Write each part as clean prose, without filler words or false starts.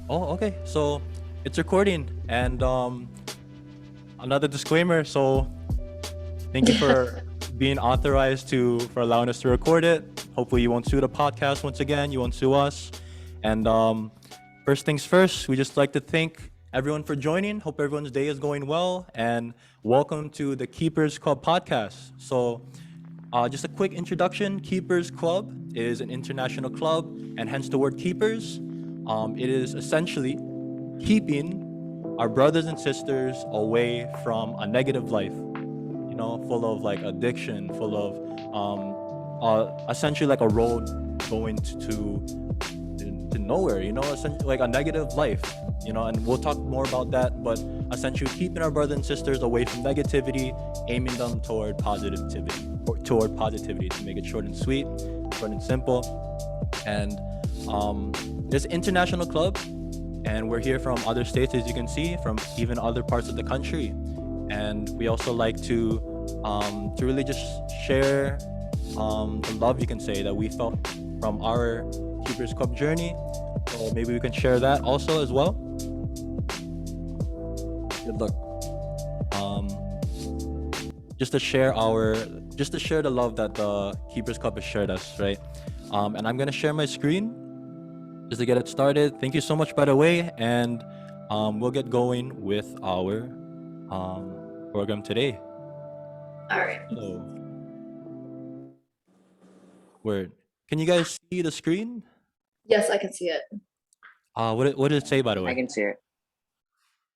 Oh, okay. So it's recording, and another disclaimer. So thank you for being authorized to for allowing us to record it. Hopefully, you won't sue the podcast once again. You won't sue us. And first things first, we just like to thank everyone for joining. Hope everyone's day is going well, and welcome to the Keepers Club podcast. So just a quick introduction. Keepers Club is an international club, and hence the word keepers. It is essentially keeping our brothers and sisters away from a negative life, full of like addiction, full of essentially like a road going to nowhere, essentially like a negative life, and we'll talk more about that. But essentially, keeping our brothers and sisters away from negativity, aiming them toward positivity, to make it short and sweet, short and simple. And this international club, and we're here from other states, as you can see, from even other parts of the country. And we also like to really just share the love, you can say, that we felt from our Keepers Club journey. So maybe we can share that also as well. Good luck. Um, just to share the love that the Keepers Club has shared us, right? And I'm gonna share my screen just to get it started. Thank you so much, by the way, and we'll get going with our program today. All right. So, word. Can you guys see the screen? Yes, I can see it. What did it say, by the I way? can see it.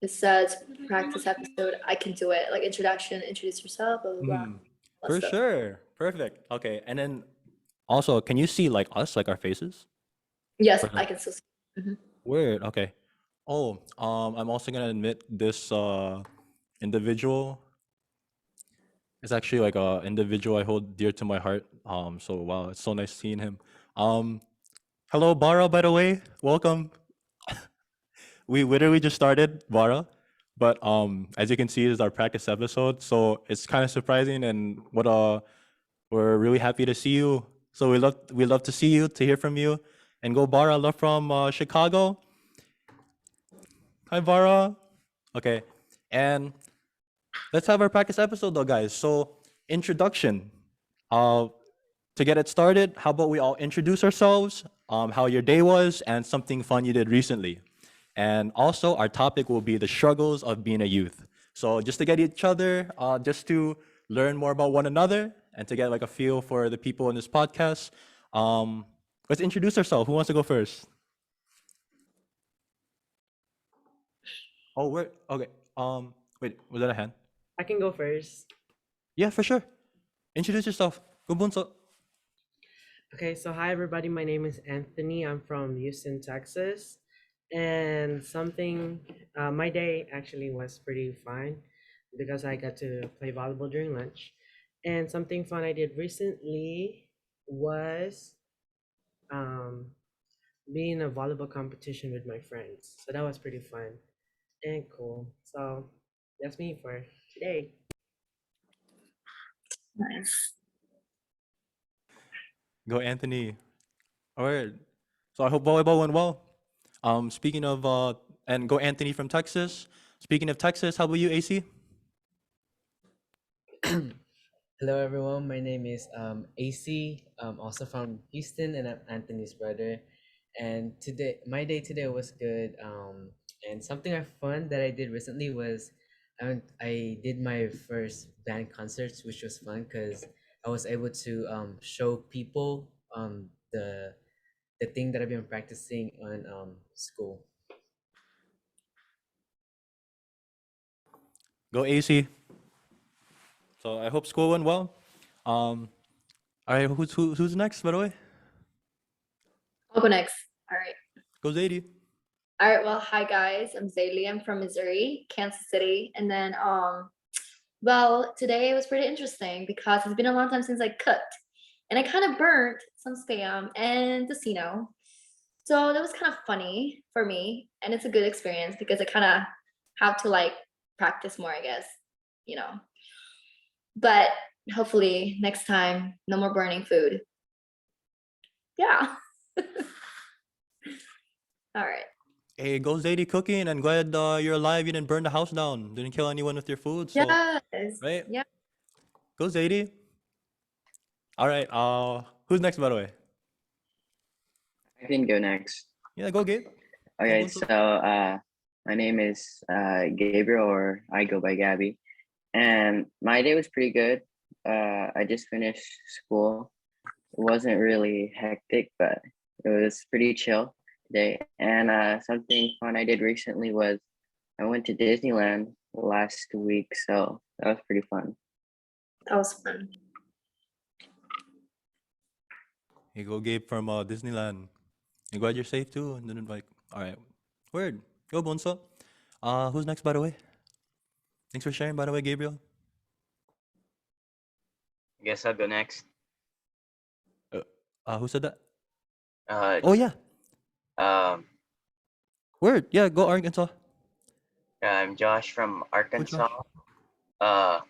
It says practice episode. I can do it. Like introduction, introduce yourself, blah blah blah. Mm, All for stuff. sure. Perfect. Okay, and then also, can you see like us, like our faces? Yes, Or I no? can still see. Mhm. Weird. Okay. Oh, I'm also gonna admit this individual is actually like a individual I hold dear to my heart. So wow, it's so nice seeing him. Um, hello, Bara. By the way, welcome. We literally just started, Bara, but as you can see, this is our practice episode. So it's kind of surprising, and we're really happy to see you. So we love to see you, to hear from you, and go Bara. Love from Chicago. Hi, Bara. Okay, and let's have our practice episode though, guys. So introduction. Uh, to get it started, how about we all introduce ourselves, how your day was, and something fun you did recently. And also, our topic will be the struggles of being a youth. So just to get each other, just to learn more about one another, and to get like a feel for the people in this podcast, um, let's introduce ourselves. Who wants to go first? Oh, we're okay. Wait, was that a hand? I can go first. Yeah, for sure. Introduce yourself. Go bunso. Okay, so hi everybody. My name is Anthony. I'm from Houston, Texas, and my day actually was pretty fine because I got to play volleyball during lunch, and something fun I did recently was um being in a volleyball competition with my friends. So that was pretty fun and cool. So that's me for today. Nice. Go Anthony. All right. So I hope volleyball went well. Speaking of and go Anthony from Texas. Speaking of Texas, how about you, AC? Hello everyone, my name is AC. I'm also from Houston and I'm Anthony's brother. And my day today was good. And something I fun that I did recently was I did my first band concerts, which was fun because I was able to show people the thing that I've been practicing on school. Go AC. So I hope school went well. Um, all right, who's next, by the way? I'll go next. All right. Go Zadie. All right. Well, hi guys. I'm Zaylee. I'm from Missouri, Kansas City, and then well, today was pretty interesting because it's been a long time since I cooked, and I kind of burnt some spam and tocino. So that was kind of funny for me, and it's a good experience because I kind of have to like practice more, I guess, you know. But hopefully next time, no more burning food. Yeah. All right. Hey, go Zadie cooking, and glad you're alive. You didn't burn the house down. Didn't kill anyone with your food. So, Yes. right? Yeah. Go Zadie. All right. Who's next, by the way? I can go next. Yeah, go Gabe. Go Okay, Bunso. so my name is Gabriel, or I go by Gabby, and my day was pretty good. I just finished school. It wasn't really hectic, but it was pretty chill today. And something fun I did recently was I went to Disneyland last week, so that was pretty fun. That was fun. Hey, go Gabe from Disneyland. You glad you're safe too? And then like, all right, word. Go Bunso. Who's next, by the way? Thanks for sharing, by the way, Gabriel. I guess I'll go next. Who said that? Uh, Oh yeah, um, word. Yeah, go Arkansas. I'm Josh from Go Arkansas. Josh.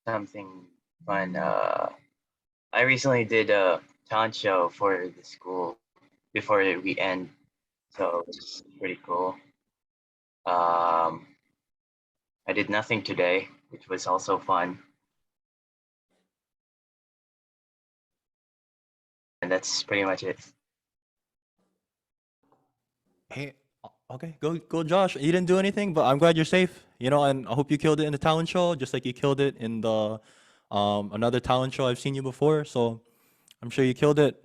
Something fun. I recently did a talent show for the school before we end, so it's pretty cool. I did nothing today, which was also fun. And that's pretty much it. Hey, okay, go Josh. You didn't do anything, but I'm glad you're safe. You know, and I hope you killed it in the talent show, just like you killed it in the another talent show I've seen you before. So I'm sure you killed it.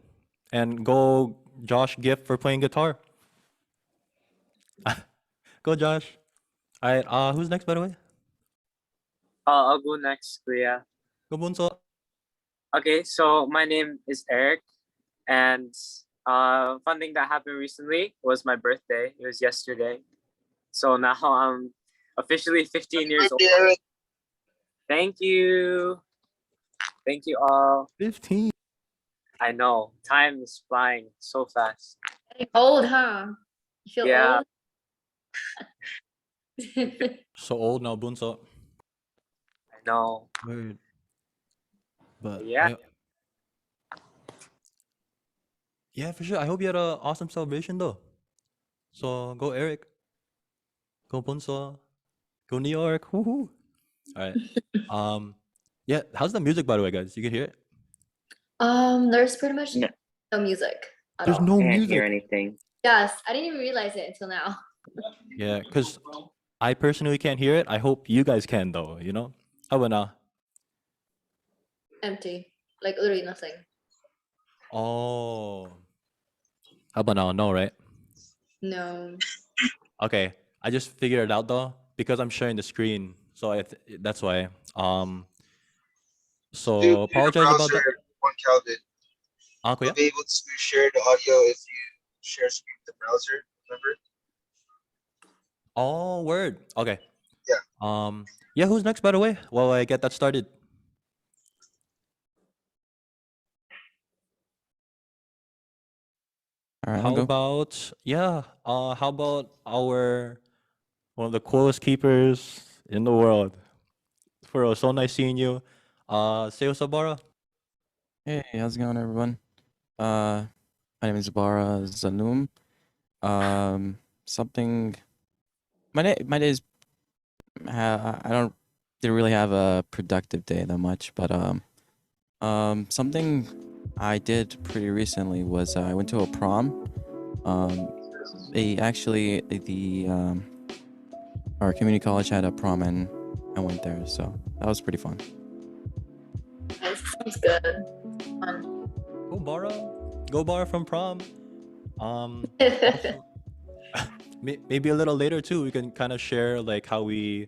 And go Josh gift for playing guitar. Go Josh. All right, who's next, by the way? I'll go next, Kuya. Go Bunso. Okay, so my name is Eric, and fun thing that happened recently was my birthday. It was yesterday, so now I'm officially 15 years old. Thank you, thank you all. 15. I know time is flying so fast. Getting old, huh? You feel Yeah. old? So old now, Bunso. I know. Weird. But Yeah. yeah, for sure. I hope you had an awesome celebration though. So go Eric. Go Bunso. Go New York. Woohoo. All right. Yeah, how's the music, by the way, guys? You can hear it? There's pretty much No. no music at There's all. no Can't hear music. anything. Yes, I didn't even realize it until now. Yeah, because I personally can't hear it. I hope you guys can though, you know? How about now? Empty. Like literally nothing. Oh. How about now? No, right? No. Okay. I just figured it out though, because I'm sharing the screen. So that's why. So Due to the apologize about that. browser, one Calvin, Uncle, yeah? you'll be able to share the audio if you share screen with the browser, remember? Oh, word. Okay. Yeah. Yeah, who's next, by the way? While I get that started. All right, How I'll go. about how about our one of the coolest keepers in the world? For real, so nice seeing you. Seo Sabara. Hey, how's it going, everyone? My name is Bara Zalum. Something. My day is. I don't didn't really have a productive day that much, but something I did pretty recently was I went to a prom. Our community college had a prom and I went there, so that was pretty fun. Nice. Sounds good. Fun. Go Bara. Go Bara from prom. Also, maybe a little later too, we can kind of share like how we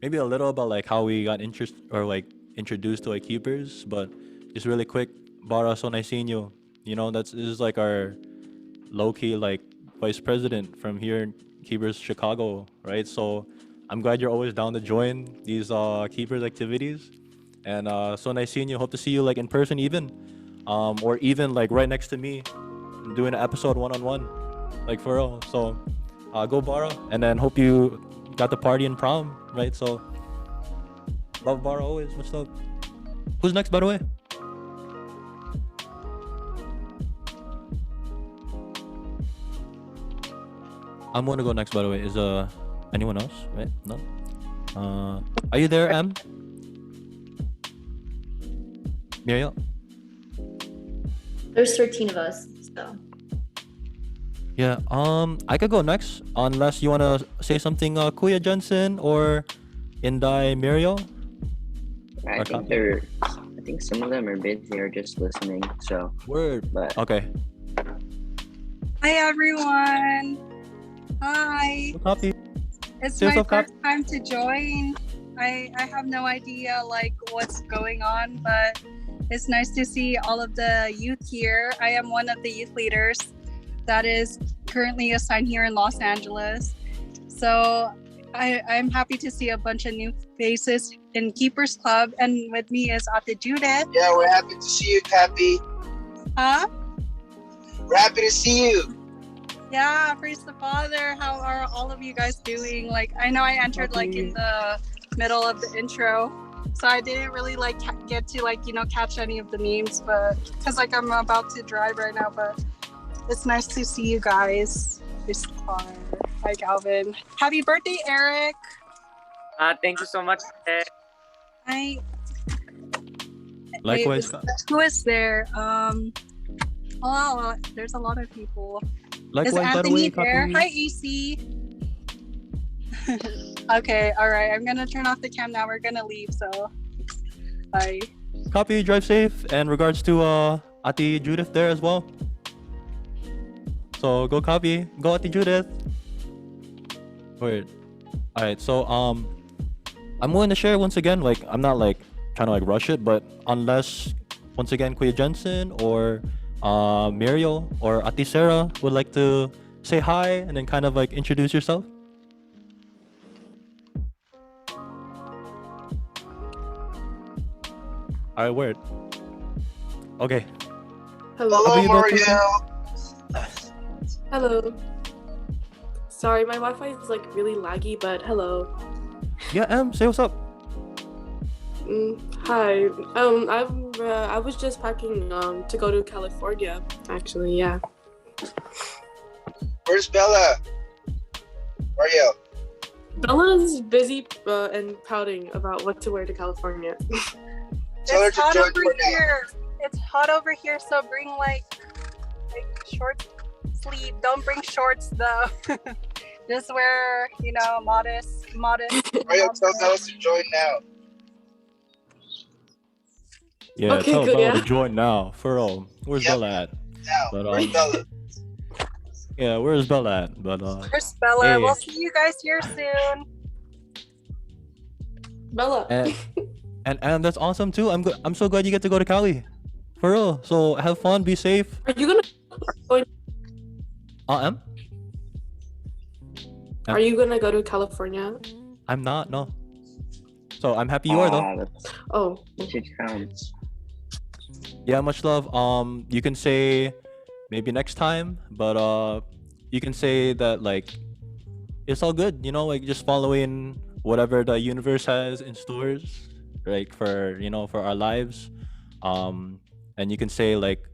maybe a little about like how we got interest or like introduced to like keepers, but just really quick, Bara, so nice seeing you. You know, this is like our low-key like vice president from here in Keepers Chicago, right? So I'm glad you're always down to join these keepers activities, and so nice seeing you. Hope to see you like in person even, or even like right next to me doing an episode one-on-one, like for real. So go Bara, and then hope you got the party in prom, right? So love Bara always. Much love. Who's next, by the way? I'm gonna go next. By the way, is anyone else? Right? No. Are you there, Em? Muriel? There's 13 of us, so. Yeah. I could go next unless you wanna say something, Kuya Jensen or Indai Muriel. I Or think copy? I think some of them are busy or just listening. So, Word. but Okay. Hi everyone. Hi. Copy. It's Say my yourself, Cap. first time to join. I have no idea like what's going on, but it's nice to see all of the youth here. I am one of the youth leaders that is currently assigned here in Los Angeles. So I'm happy to see a bunch of new faces in Keepers Club, and with me is Ate Judith. Yeah, we're happy to see you, Cappy. Huh? We're happy to see you. Yeah, praise the Father. How are all of you guys doing? Like, I know I entered like in the middle of the intro, so I didn't really like get to like catch any of the names, but because like I'm about to drive right now. But it's nice to see you guys. Praise the Father. Hi, Calvin. Happy birthday, Eric. Thank you so much. I. Likewise. Who is there? Oh, there's a lot of people. Likewise, Is by the Anthony way, there? copy. Hi, AC. Okay, all right. I'm gonna turn off the cam now. We're gonna leave. So, bye. Copy. Drive safe. And regards to Ati Judith there as well. So go copy. Go Ati Judith. Word. All right. So I'm willing to share once again. Like I'm not like trying to like rush it, but unless once again Kuya Jensen or Muriel or Ati Sarah would like to say hi and then kind of like introduce yourself. All right, word. Okay. Hello, How about you, Mario. Hello. Sorry, my Wi-Fi is like really laggy, but hello. Yeah, say what's up. Hi. I was just packing to go to California. Actually, yeah. Where's Bella? Mario. Bella's busy and pouting about what to wear to California. Tell her It's to hot join over for now. here. It's hot over here. So bring like short sleeve. Don't bring shorts though. Just wear modest. Mario, tell Bella to join now. Yeah, Okay, tell good, Bella to yeah. join now. For real. Where's Yep. Bella at? Now, But where's Bella? yeah, where's Bella at? But Where's Bella? hey. We'll see you guys here soon. Bella. And that's awesome too. I'm so glad you get to go to Cali. For real. So have fun, be safe. Are you gonna? Em? Are you gonna go to California? I'm not, no. So I'm happy you are though. Oh. should come. Yeah, much love. You can say maybe next time, but you can say that like it's all good, like just following whatever the universe has in stores, like for for our lives. And you can say like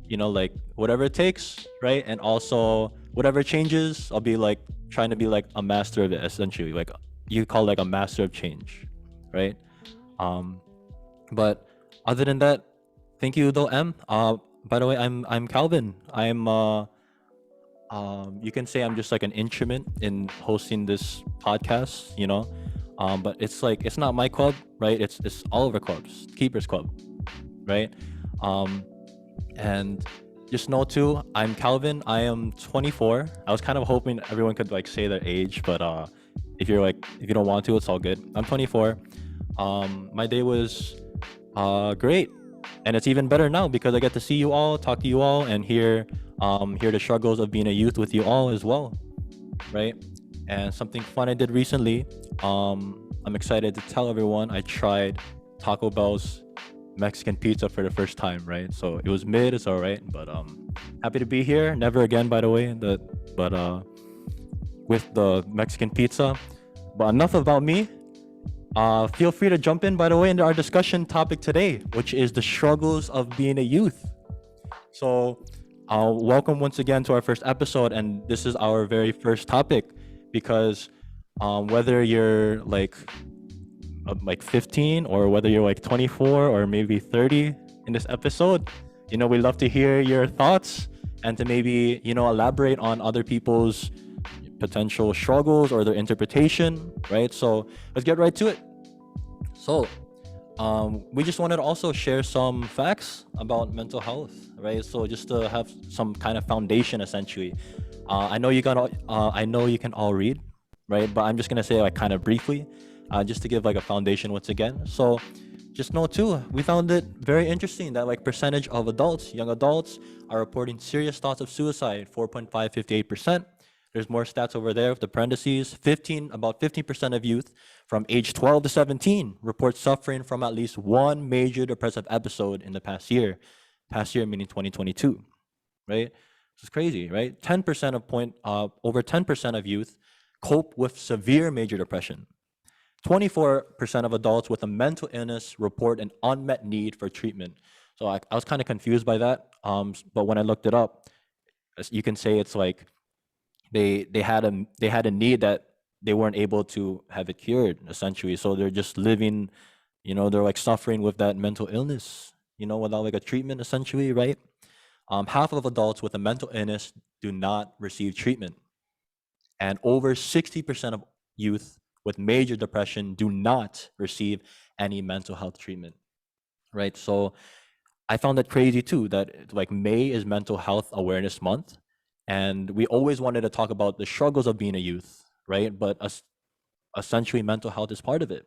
like whatever it takes, right? And also whatever changes, I'll be like trying to be like a master of it essentially. Like you call like a master of change, right? But other than that, thank you though, M. By the way, I'm Calvin. I'm you can say I'm just like an instrument in hosting this podcast, but it's like it's not my club, right? It's all of our clubs, Keepers Club, right? And just know too, I'm Calvin. I am 24. I was kind of hoping everyone could like say their age, but if you don't want to, it's all good. I'm 24. My day was great, and it's even better now because I get to see you all, talk to you all, and hear the struggles of being a youth with you all as well, right? And something fun I did recently, I'm excited to tell everyone I tried Taco Bell's Mexican pizza for the first time, right? So it was mid, it's all right, but happy to be here. Never again, by the way. With the Mexican pizza. But enough about me. Feel free to jump in, by the way, into our discussion topic today, which is the struggles of being a youth. So Welcome once again to our first episode, and this is our very first topic because whether you're like 15 or whether you're like 24 or maybe 30 in this episode, we love to hear your thoughts and to maybe elaborate on other people's potential struggles or their interpretation, right? So let's get right to it. So we just wanted to also share some facts about mental health, right? So just to have some kind of foundation, essentially. I know you can all read, right? But I'm just gonna say like kind of briefly, just to give like a foundation once again. So just know too, we found it very interesting that like percentage of adults, young adults, are reporting serious thoughts of suicide, 4.5, 58%. There's more stats over there with the parentheses. About 15% of youth from age 12 to 17 report suffering from at least one major depressive episode in the past year. Past year meaning 2022, right? It's crazy, right? 10% over 10% of youth cope with severe major depression. 24% of adults with a mental illness report an unmet need for treatment. So I was kind of confused by that. But when I looked it up, you can say it's like they had a need that they weren't able to have it cured, essentially. So they're just living, they're like suffering with that mental illness, without like a treatment, essentially, right? Half of adults with a mental illness do not receive treatment, and over 60% of youth with major depression do not receive any mental health treatment, right? So I found that crazy too, that like May is Mental Health Awareness Month, and we always wanted to talk about the struggles of being a youth, right? But essentially, mental health is part of it.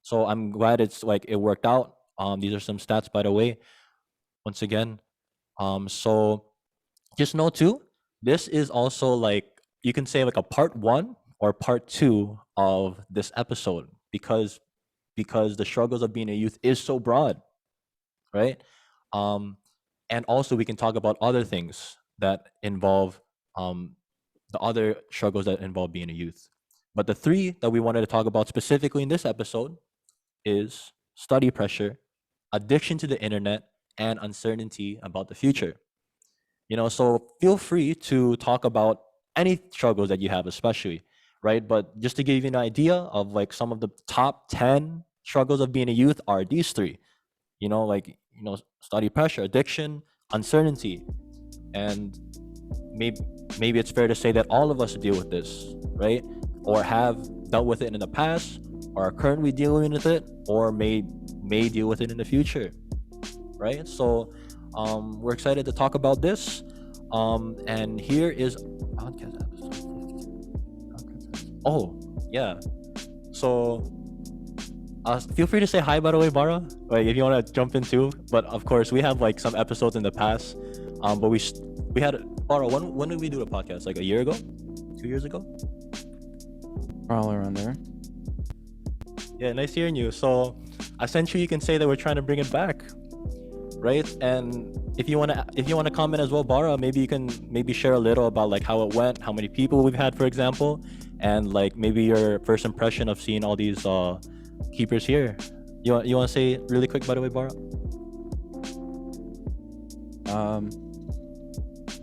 So I'm glad it's like it worked out. These are some stats, by the way. Once again, so just know too, this is also like you can say like a part one or part two of this episode because the struggles of being a youth is so broad, right? Um, and also we can talk about other things that involve the other struggles that involve being a youth. But the three that we wanted to talk about specifically in this episode is study pressure, addiction to the internet, and uncertainty about the future. So feel free to talk about any struggles that you have, especially, right? But just to give you an idea of like some of the top 10 struggles of being a youth are these three, study pressure, addiction, uncertainty. And maybe it's fair to say that all of us deal with this, right? Or have dealt with it in the past, or are currently dealing with it, or may deal with it in the future, right? So we're excited to talk about this. And here is podcast episode 15. Oh, yeah. So feel free to say hi, by the way, Bara. Like if you want to jump in too. But of course, we have like some episodes in the past. But we had Bara. When did we do the podcast? Like a year ago, 2 years ago. Probably around there. Yeah, nice hearing you. So essentially, you can say that we're trying to bring it back, right? And if you wanna comment as well, Bara, maybe you can share a little about like how it went, how many people we've had, for example, and like maybe your first impression of seeing all these keepers here. You want to say really quick, by the way, Bara?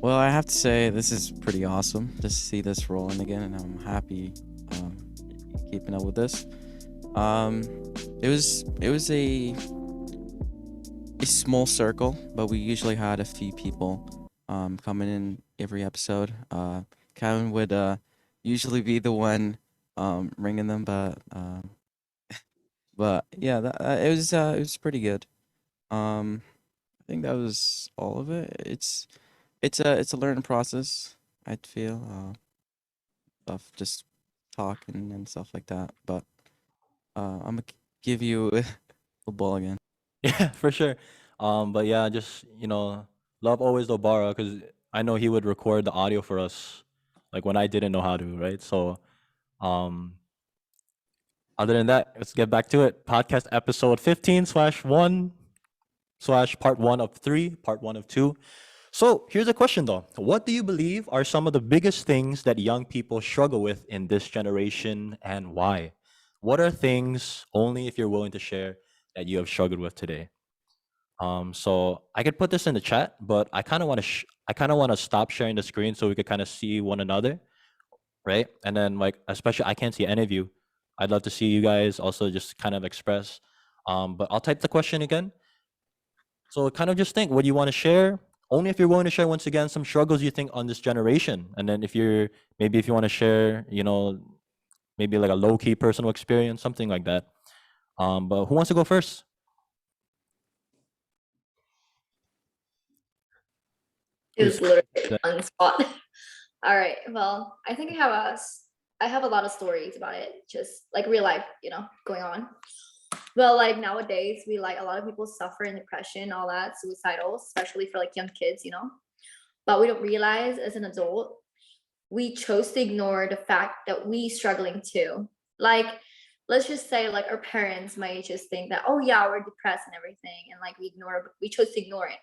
Well, I have to say this is pretty awesome to see this rolling again, and I'm happy keeping up with this. It was a small circle, but we usually had a few people coming in every episode. Kevin would usually be the one ringing them, but yeah, it was pretty good. I think that was all of it. It's a learning process, I'd feel, of just talking and stuff like that. But I'm gonna give you the ball again. Yeah, for sure. But yeah, just love always though Bara, because I know he would record the audio for us, like when I didn't know how to, right? So, other than that, let's get back to it. Podcast episode 15/1/part 1 of 3, part 1 of 2. So here's a question though: what do you believe are some of the biggest things that young people struggle with in this generation, and why? What are things, only if you're willing to share, that you have struggled with today? So I could put this in the chat, but I kind of want to I kind of want to stop sharing the screen so we could kind of see one another, right? And then like especially I can't see any of you. I'd love to see you guys also just kind of express. But I'll type the question again. So kind of just think what you want to share. Only if you're willing to share once again some struggles you think on this generation, and then if you're maybe if you want to share, you know, maybe like a low key personal experience, something like that. But who wants to go first? It was Who's literally on the spot. All right. Well, I think I have a lot of stories about it, just like real life, you know, going on. Well, like nowadays, we like a lot of people suffer in depression, all that, suicidal, especially for like young kids, you know. But we don't realize as an adult, we chose to ignore the fact that we struggling too. Like, let's just say like our parents might just think that, oh yeah, we're depressed and everything, and like we chose to ignore it.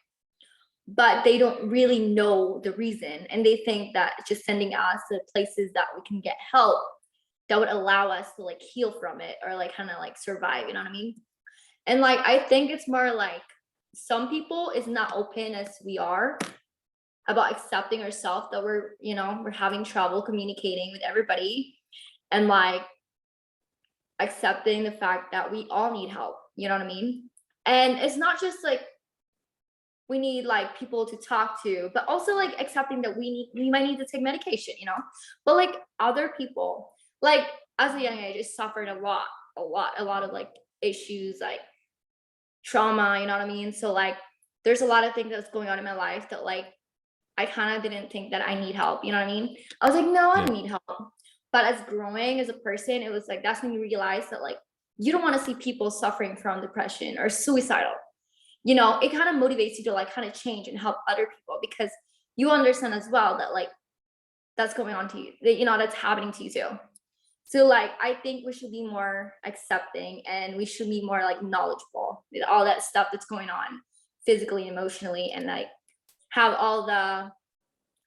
But they don't really know the reason, and they think that just sending us to places that we can get help that would allow us to like heal from it or like kind of like survive, you know what I mean? And like I think it's more like some people is not open as we are about accepting ourselves that we're, you know, we're having trouble communicating with everybody, and like accepting the fact that we all need help, you know what I mean? And it's not just like we need like people to talk to, but also like accepting that we might need to take medication, you know. But like other people, like as a young age, I suffered a lot of like issues, like trauma, you know what I mean? So like there's a lot of things that's going on in my life that like I kind of didn't think that I need help, you know what I mean? I was like, no, I don't need help. But as growing as a person, it was like that's when you realize that like you don't want to see people suffering from depression or suicidal. You know, it kind of motivates you to like kind of change and help other people, because you understand as well that like that's going on to you, that, you know, that's happening to you too. So like I think we should be more accepting, and we should be more like knowledgeable with all that stuff that's going on physically and emotionally, and like have all the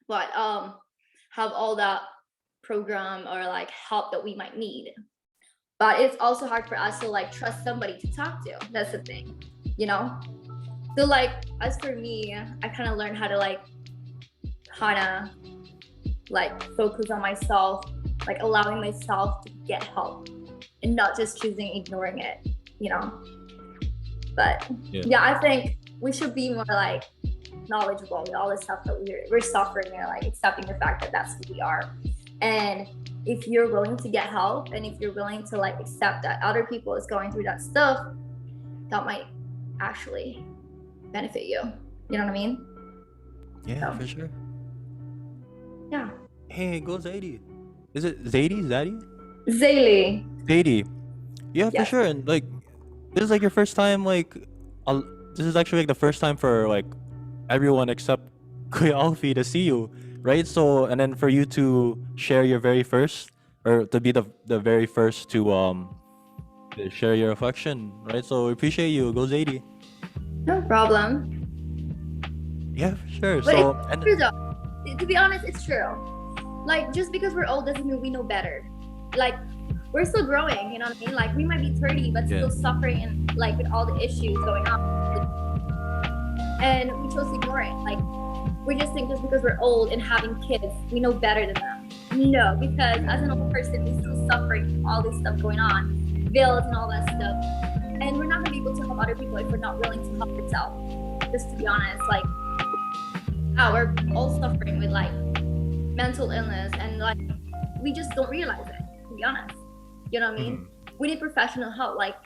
what have all the program or like help that we might need. But it's also hard for us to like trust somebody to talk to. That's the thing, you know. So like as for me, I kind of learned how to like kind of like focus on myself, like allowing myself to get help and not just choosing ignoring it, you know. But yeah, I think we should be more like knowledgeable with all the stuff that we're suffering, and like accepting the fact that that's who we are. And if you're willing to get help, and if you're willing to like accept that other people is going through that stuff, that might actually benefit you. You know what I mean? Yeah, for sure. Yeah. Hey, go Zadie. Is it Zadie? Zadie? Zaylee. Zadie. Yeah, for Yes. sure. And like, this is like your first time. Like, this is actually like the first time for like everyone except Kuya Alfie to see you, right? So, and then for you to share your very first, or to be the very first to share your reflection, right? So we appreciate you. Go Zadie. No problem. Yeah, for sure. But So, it's and true though. To be honest, it's true. Like just because we're old doesn't mean we know better. Like we're still growing, you know what I mean? Like we might be 30, but still suffering and like with all the issues going on. And we chose to ignore it. Like we just think just because we're old and having kids, we know better than them. No, because as an old person, we're still suffering from all this stuff going on, bills and all that stuff. And we're not gonna be able to help other people if we're not willing to help ourselves. Just to be honest, like we're all suffering with like mental illness, and like we just don't realize it, to be honest. You know what I mean? We need professional help. Like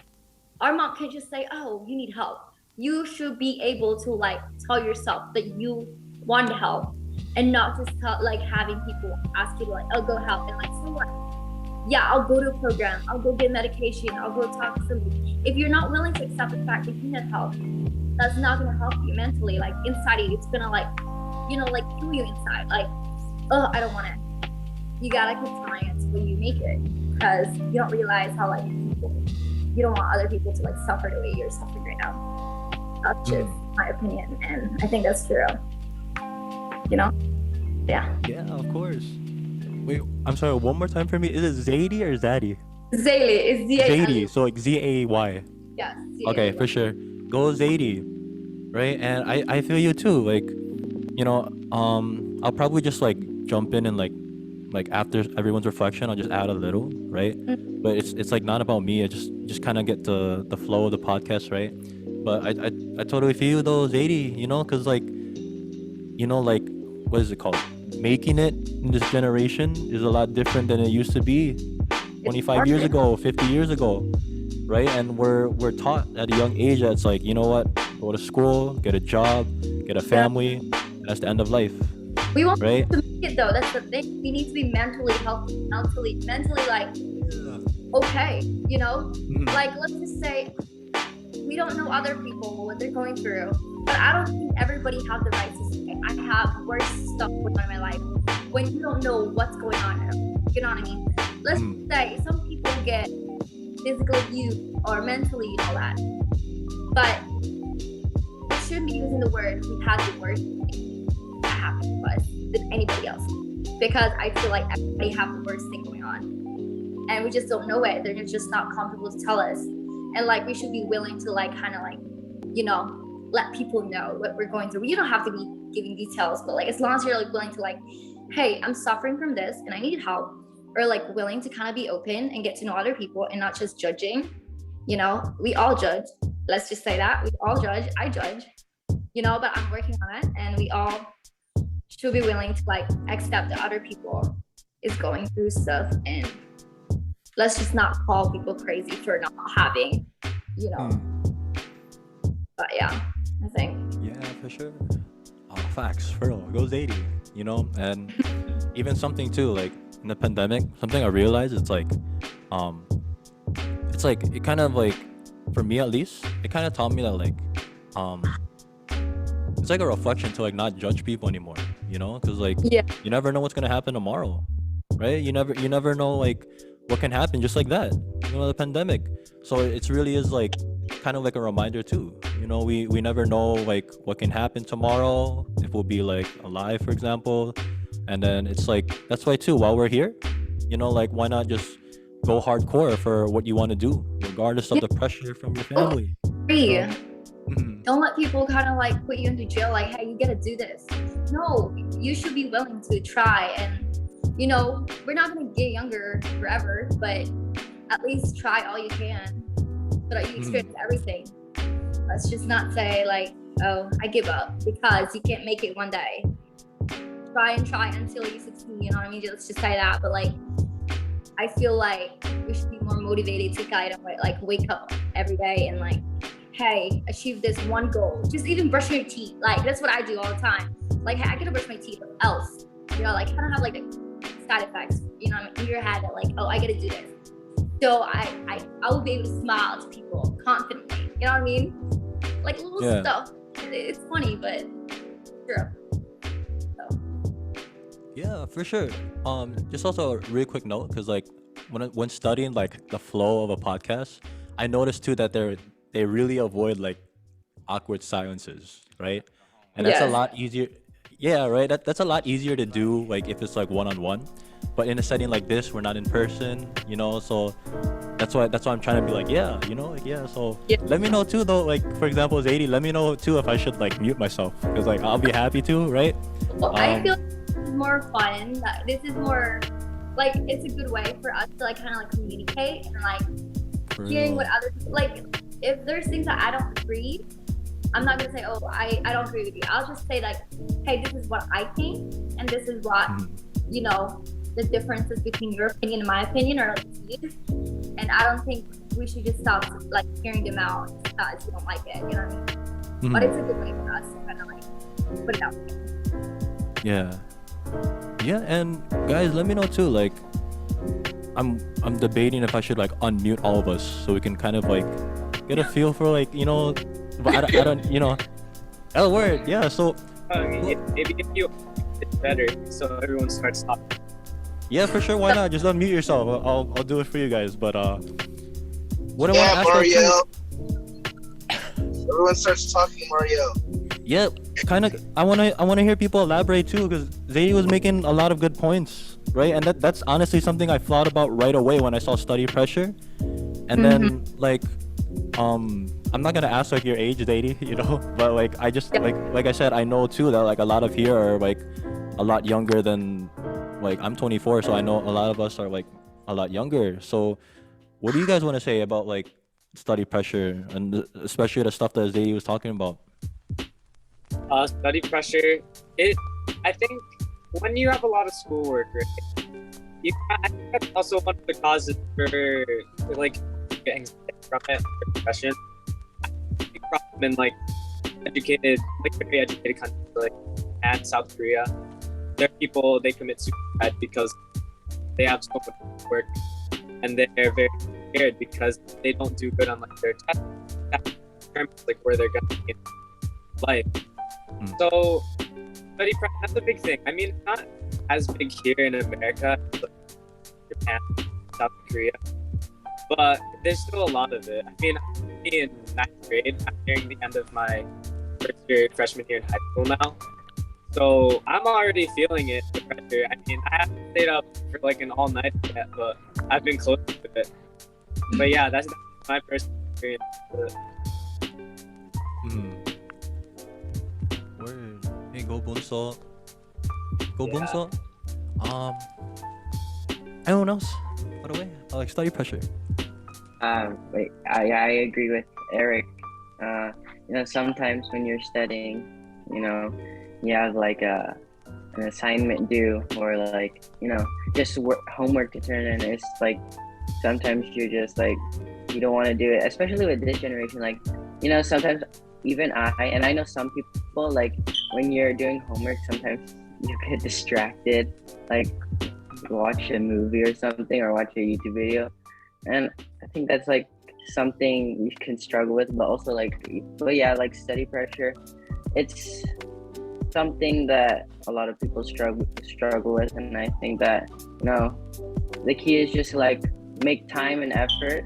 our mom can't just say, oh, you need help. You should be able to like tell yourself that you want help, and not just like having people ask you to like, oh, go help, and like, so what? Yeah, I'll go to a program, I'll go get medication, I'll go talk to somebody. If you're not willing to accept the fact that you need help, that's not gonna help you mentally. Like inside you, it's gonna like, you know, like kill you inside. Like, oh, I don't want it. You gotta keep trying it until you make it, because you don't realize how like you don't want other people to like suffer the way you're suffering right now. That's just my opinion, and I think that's true. You know? Yeah. Yeah, of course. Wait, I'm sorry. One more time for me. Is it Zadie or Zadie? Zaylee is Z-A-L-E. Zadie. So like Z-A-Y. Yeah. Okay, for sure. Go Zadie. right? And I feel you too. Like, I'll probably just like jump in and like after everyone's reflection, I'll just add a little, right? But it's like not about me. I just kind of get the flow of the podcast, right? But I totally feel you though, Zadie, because like like what is it called? Making it in this generation is a lot different than it used to be 25 years ago, 50 years ago, right? And we're taught at a young age that it's like, you know what? Go to school, get a job, get a family, and that's the end of life, We want right? to make it though. That's the thing. We need to be mentally healthy, mentally like okay. Like let's just say we don't know other people what they're going through, but I don't think everybody has the right to say I have worse stuff going on in my life when you don't know what's going on. You know what I mean? Let's say some people get physical abuse or mentally and all that, but we shouldn't be using the word we've had the worst thing that happened to us than anybody else, because I feel like everybody have the worst thing going on and we just don't know it. They're just not comfortable to tell us, and like we should be willing to like kind of like let people know what we're going through. You don't have to be giving details, but like as long as you're like willing to like, hey, I'm suffering from this and I need help, or like willing to kind of be open and get to know other people and not just judging. We all judge. Let's just say that we all judge. I judge, but I'm working on it, and we all should be willing to like accept that other people is going through stuff, and let's just not call people crazy for not having, but yeah, I think. Yeah, for sure. Facts, for real. Goes 80, and even something too, like in the pandemic, something I realized it's like it kind of like, for me at least, it kind of taught me that like it's like a reflection to like not judge people anymore, because like Yeah. you never know what's gonna happen tomorrow, right? You never know like what can happen just like that, the pandemic. So it really is like kind of like a reminder too. We never know like what can happen tomorrow, if we'll be like alive, for example. And then it's like, that's why too, while we're here, like why not just go hardcore for what you want to do, regardless of the pressure from your family. Agree. Don't let people kind of like put you into jail, like, hey, you gotta do this. No, you should be willing to try, and we're not gonna get younger forever, but at least try all you can so that you experience everything. Let's just not say like, oh, I give up, because you can't make it one day. Try and try until you succeed, you know what I mean? Let's just say that. But like, I feel like we should be more motivated to kind of like wake up every day and like, hey, achieve this one goal. Just even brushing your teeth. Like that's what I do all the time. Like, hey, I gotta brush my teeth, or else, like kind of have like the side effects, in your head that like, oh, I gotta do this. So I will be able to smile to people confidently. You know what I mean? Like little stuff. It's funny, but true. Yeah, for sure. Just also a really quick note, because like when studying like the flow of a podcast, I noticed too that they really avoid like awkward silences, right? And that's a Yes. lot easier. Yeah, right. That's a lot easier to do like if it's like one-on-one. But in a setting like this, we're not in person, so that's why I'm trying to be like, yeah, like, yeah. So Yeah. let me know too though, like for example, Zadie, let me know too if I should like mute myself, because like I'll be happy to, right? Well, I feel this is more fun. This is more like, it's a good way for us to like kind of like communicate and like hearing what other people like. If there's things that I don't agree, I'm not gonna say, oh, I don't agree with you. I'll just say like, hey, this is what I think, and this is what the differences between your opinion and my opinion are like views. And I don't think we should just stop like hearing them out because we don't like it. You know what I mean? But it's a good way for us to kind of like put it out there. Yeah, and guys, let me know too. Like, I'm debating if I should like unmute all of us so we can kind of like get a feel for like but I don't L word. Yeah, so Maybe if you it's better, so everyone starts talking. yeah, for sure. Why not? Just unmute yourself. I'll do it for you guys. But what I want to Yeah, ask though, Mario. Everyone starts talking, Mario. yeah, kind of. I wanna hear people elaborate too, because Zadie was making a lot of good points, right? And that's honestly something I thought about right away when I saw study pressure, and then like I'm not gonna ask like your age, Zadie, you know, but like I just like I said, I know too that like a lot of here are like a lot younger than like I'm 24, so I know a lot of us are like a lot younger. So what do you guys want to say about like study pressure and especially the stuff that Zadie was talking about? Study pressure. I think when you have a lot of schoolwork, right? I think that's also one of the causes for like getting from it, or depression. Big problem in like very educated countries like and South Korea. There are people they commit suicide because they have so much work and they're very scared because they don't do good on like their test. That determines like where they're gonna be in life. So study pressure, that's a big thing. I mean, it's not as big here in America, like Japan, South Korea, but there's still a lot of it. I mean, I'm in 9th grade. I'm nearing the end of my first year freshman year in high school now. So I'm already feeling it, the pressure. I mean, I haven't stayed up for like an all night yet, but I've been close to it. But yeah, that's my personal experience with it. Word. Hey, go Bunso. Go Bunso. Anyone else? By the way, like study pressure. Wait, I agree with Eric. Sometimes when you're studying, you have like an assignment due or like, just homework to turn in. It's like sometimes you're just like, you don't want to do it, especially with this generation. Like, sometimes even I know some people, like when you're doing homework, sometimes you get distracted, like watch a movie or something or watch a YouTube video. And I think that's like something you can struggle with, but also like study pressure. It's something that a lot of people struggle with, and I think that the key is just like make time and effort.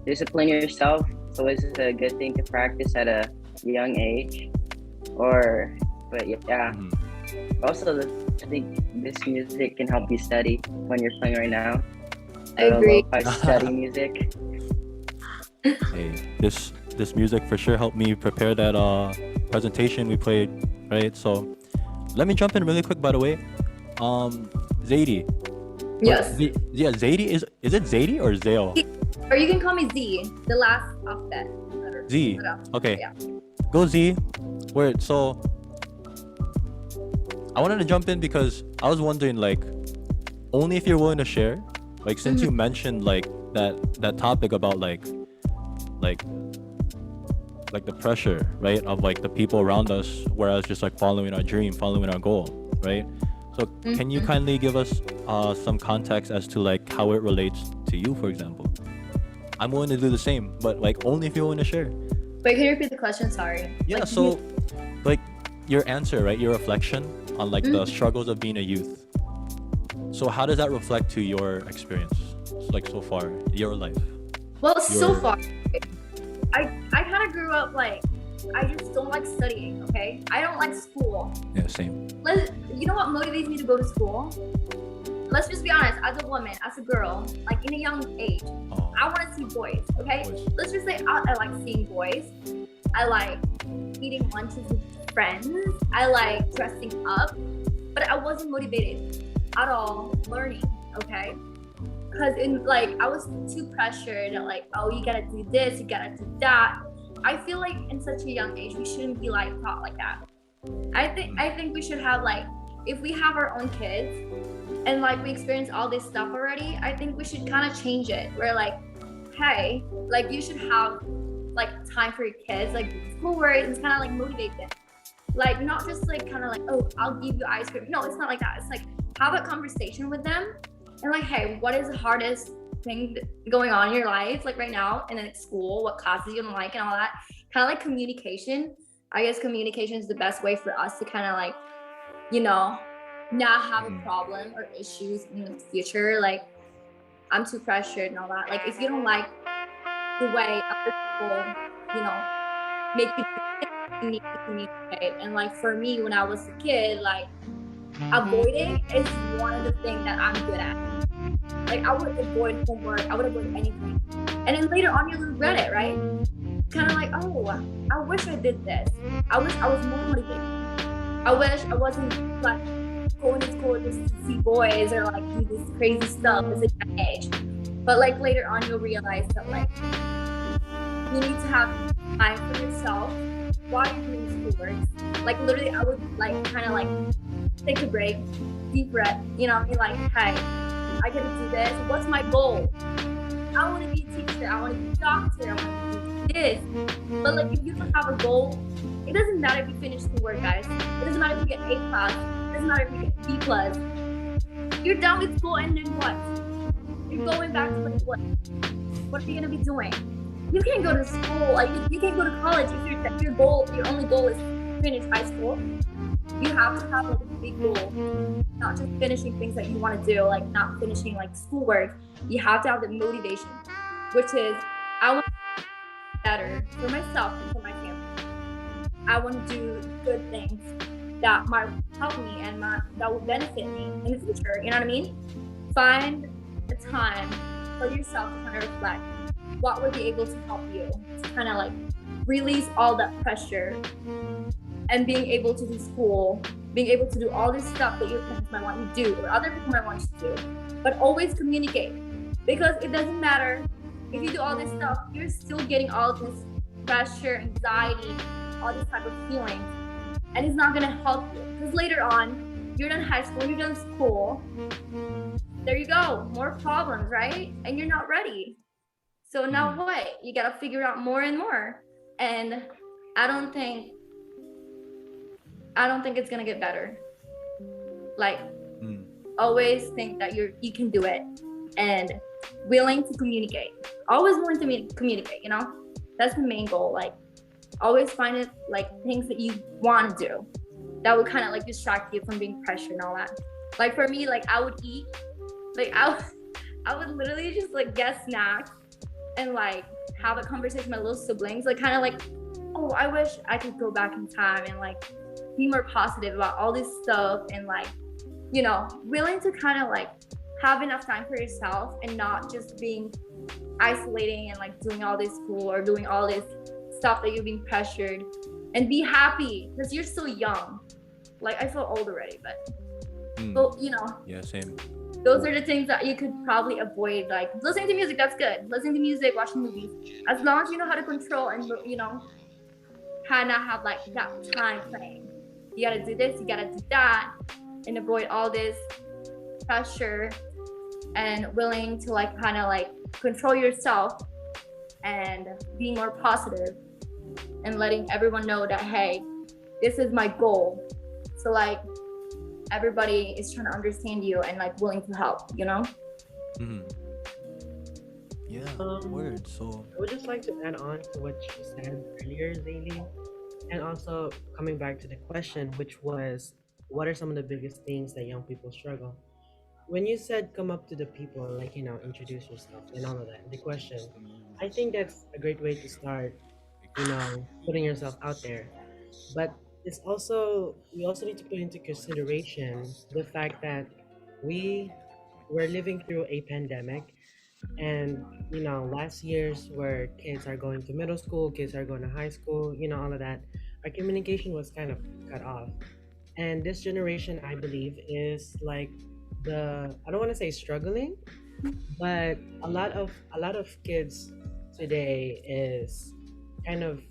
Discipline yourself. It's always a good thing to practice at a young age. Also, I think this music can help you study when you're playing right now. I agree. Lo-fi study music. Hey, this music for sure helped me prepare that presentation we played, right? So let me jump in really quick, by the way. Zadie. Yes. Zadie is it Zadie or Zale? Or you can call me Z, the last alphabet. Z. Okay. Yeah. Go Z. Word. So I wanted to jump in because I was wondering, like, only if you're willing to share, like, since you mentioned like that topic about like the pressure, right, of like the people around us, whereas just like following our dream, following our goal, right? So can you kindly give us some context as to like how it relates to you, for example? I'm willing to do the same, but like only if you're willing to share. Wait, can you repeat the question? Sorry. Yeah, so like your answer, right? Your reflection on like the struggles of being a youth. So how does that reflect to your experience, like so far, your life? Well, so far, I kind of grew up like, I just don't like studying, okay? I don't like school. Yeah, same. You know what motivates me to go to school? Let's just be honest, as a woman, as a girl, like in a young age, I want to see boys, okay? Let's just say I like seeing boys. I like eating lunches with friends. I like dressing up, but I wasn't motivated at all learning, okay? Because I was too pressured at like, oh, you gotta do this, you gotta do that. I feel like in such a young age, we shouldn't be like taught like that. I think we should have like, if we have our own kids and like we experience all this stuff already, I think we should kind of change it. We're like, hey, like you should have like time for your kids, like schoolwork, and kind of like motivate them. Like not just like kind of like, oh, I'll give you ice cream. No, it's not like that. It's like have a conversation with them and like, hey, what is the hardest thing going on in your life like right now, and then at school, what classes you don't like and all that. Kind of like communication. I guess communication is the best way for us to kind of like, not have a problem or issues in the future. Like I'm too pressured and all that. Like if you don't like the way other people, make you need to communicate. And like for me, when I was a kid, like avoiding is one of the things that I'm good at. Like I would avoid homework, I would avoid anything. And then later on you regret it, right? Kind of like, oh, I wish I did this. I wish I was more motivated. I wish I wasn't like going to school just to see boys or like do this crazy stuff as a young age. But like later on you'll realize that like you need to have time for yourself while you're doing schoolwork. Like literally I would like kind of like take a break, deep breath, you know what I mean? Like, hey, I gotta do this. What's my goal? I want to be a teacher. I want to be a doctor. I want to do this. But like, if you don't have a goal, it doesn't matter if you finish schoolwork, guys. It doesn't matter if you get A plus. It doesn't matter if you get B plus. You're done with school, and then what? You're going back to like what? What are you gonna be doing? You can't go to school. Like, you can't go to college if your only goal is to finish high school. You have to have like a big goal, not just finishing things that you want to do, like not finishing like schoolwork. You have to have the motivation, which is I want to be better for myself and for my family. I want to do good things that might help me and that will benefit me in the future. You know what I mean? Find a time for yourself to kind of reflect what would be able to help you to kind of like release all that pressure and being able to do school, being able to do all this stuff that your parents might want you to do or other people might want you to do. But always communicate, because it doesn't matter if you do all this stuff, you're still getting all this pressure, anxiety, all this type of feelings, and it's not gonna help you. Because later on, you're done high school, you're done school, there you go, more problems, right? And you're not ready. So now what? You gotta figure out more and more. And I don't think it's gonna get better. Like, always think that you can do it, and willing to communicate. Always willing to communicate. You know, that's the main goal. Like, always find it like things that you want to do that would kind of like distract you from being pressured and all that. Like for me, like I would eat, like I would literally just like get snacks and like have a conversation with my little siblings, like kind of like, oh, I wish I could go back in time and like be more positive about all this stuff, and like, you know, willing to kind of like have enough time for yourself and not just being isolating and like doing all this school or doing all this stuff that you're being pressured, and be happy because you're still young. Like I feel old already, but you know, Yeah, same. those are the things that you could probably avoid. Like listening to music, that's good. Listening to music, watching movies, as long as you know how to control and, you know, kind of have like that time frame. You gotta do this, you gotta do that, and avoid all this pressure, and willing to like kind of like control yourself and be more positive, and letting everyone know that, hey, this is my goal. So like everybody is trying to understand you and like willing to help, you know? Yeah, word. So I would just like to add on to what you said earlier, Zaylee, and also coming back to the question, which was, what are some of the biggest things that young people struggle? When you said come up to the people, like, you know, introduce yourself and all of that, the question, I think that's a great way to start, you know, putting yourself out there. But we also need to put into consideration the fact that we were living through a pandemic, and you know, last years where kids are going to middle school, kids are going to high school, you know, all of that, our communication was kind of cut off. And this generation, I believe, is like I don't want to say struggling, but a lot of kids today is kind of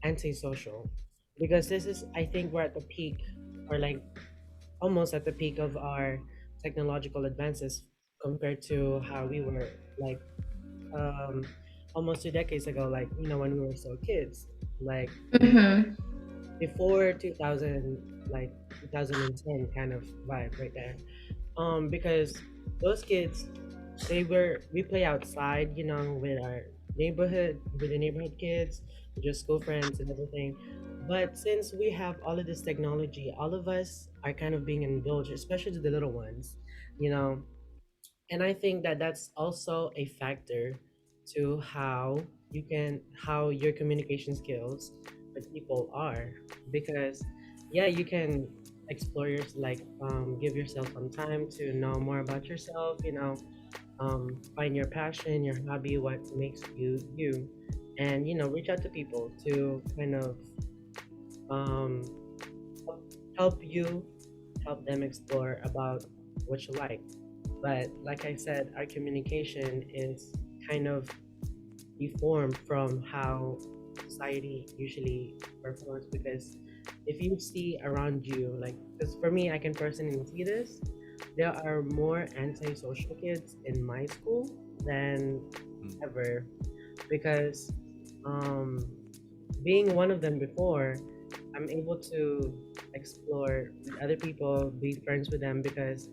antisocial, because this is, I think we're at the peak, or like almost at the peak of our technological advances compared to how we were like um almost 2 decades ago, like, you know, when we were still kids, like before 2000, like 2010 kind of vibe right there. Because those kids, we play outside, you know, with the neighborhood kids, with your school friends and everything. But since we have all of this technology, all of us are kind of being indulged, especially the little ones, you know. And I think that that's also a factor to how your communication skills with people are. Because yeah, you can explore your, like, give yourself some time to know more about yourself, you know, find your passion, your hobby, what makes you you, and reach out to people to kind of um, help you help them explore about what you like. But like I said, our communication is kind of deformed from how society usually performs, because if you see around you, like, because for me, I can personally see this, there are more antisocial kids in my school than ever, because um being one of them before, I'm able to explore with other people, be friends with them, because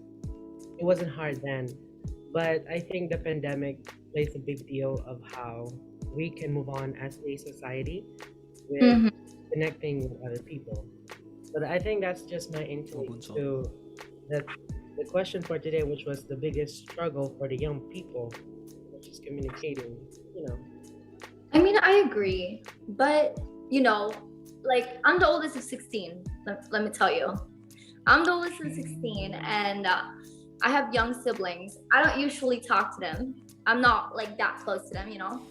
it wasn't hard then. But I think the pandemic plays a big deal of how we can move on as a society with Mhm. connecting with other people. But I think that's just my intake to the the question for today, which was the biggest struggle for the young people, which is communicating. You know. I mean, I agree, but you know, like I'm the oldest of 16. Let me tell you, I'm the oldest of 16, and I have young siblings. I don't usually talk to them. I'm not like that close to them, you know.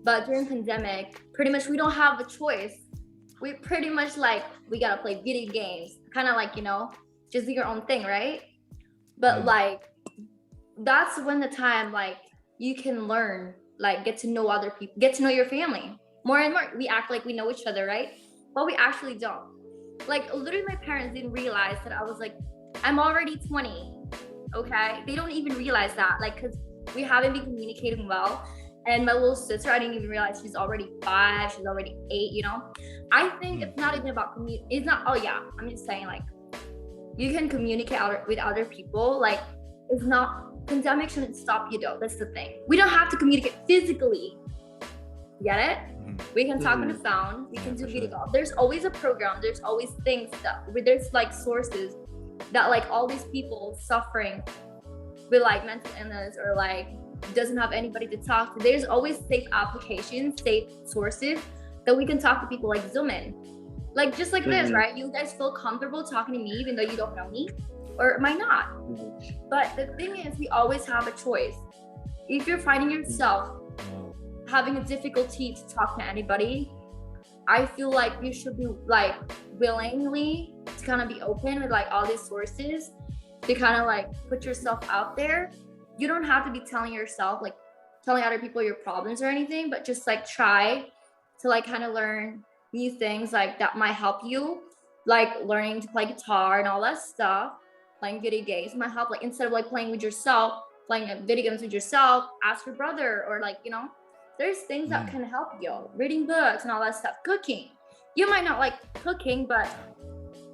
But during pandemic, pretty much we don't have a choice. We pretty much like we gotta play video games, kind of like just do your own thing, right? But like that's when the time like you can learn, like get to know other people, get to know your family more and more. We act like we know each other, right? But we actually don't. Like literally my parents didn't realize that I was like, I'm already 20. Okay, they don't even realize that, like, because we haven't been communicating well. And my little sister, I didn't even realize she's already 5, she's already 8, I think it's not even about it's not, oh yeah, I'm just saying, like, you can communicate with other people, like, it's not, pandemic shouldn't stop you though, that's the thing. We don't have to communicate physically, get it? We can talk on the phone, we can do video call. There's always a program, there's always things that, there's like sources that like all these people suffering with like mental illness or like doesn't have anybody to talk to. There's always safe applications, safe sources that we can talk to people, like Zoom in. Like just like this, right? You guys feel comfortable talking to me even though you don't know me, or it might not. But the thing is, we always have a choice. If you're finding yourself having a difficulty to talk to anybody, I feel like you should be like willingly to kind of be open with like all these sources to kind of like put yourself out there. You don't have to be telling yourself, like telling other people your problems or anything, but just like try to like kind of learn new things like that might help you, like learning to play guitar and all that stuff. Playing video games might help, like instead of like playing with yourself, playing video games with yourself, ask your brother, or like there's things that can help you. Reading books and all that stuff. Cooking. You might not like cooking, but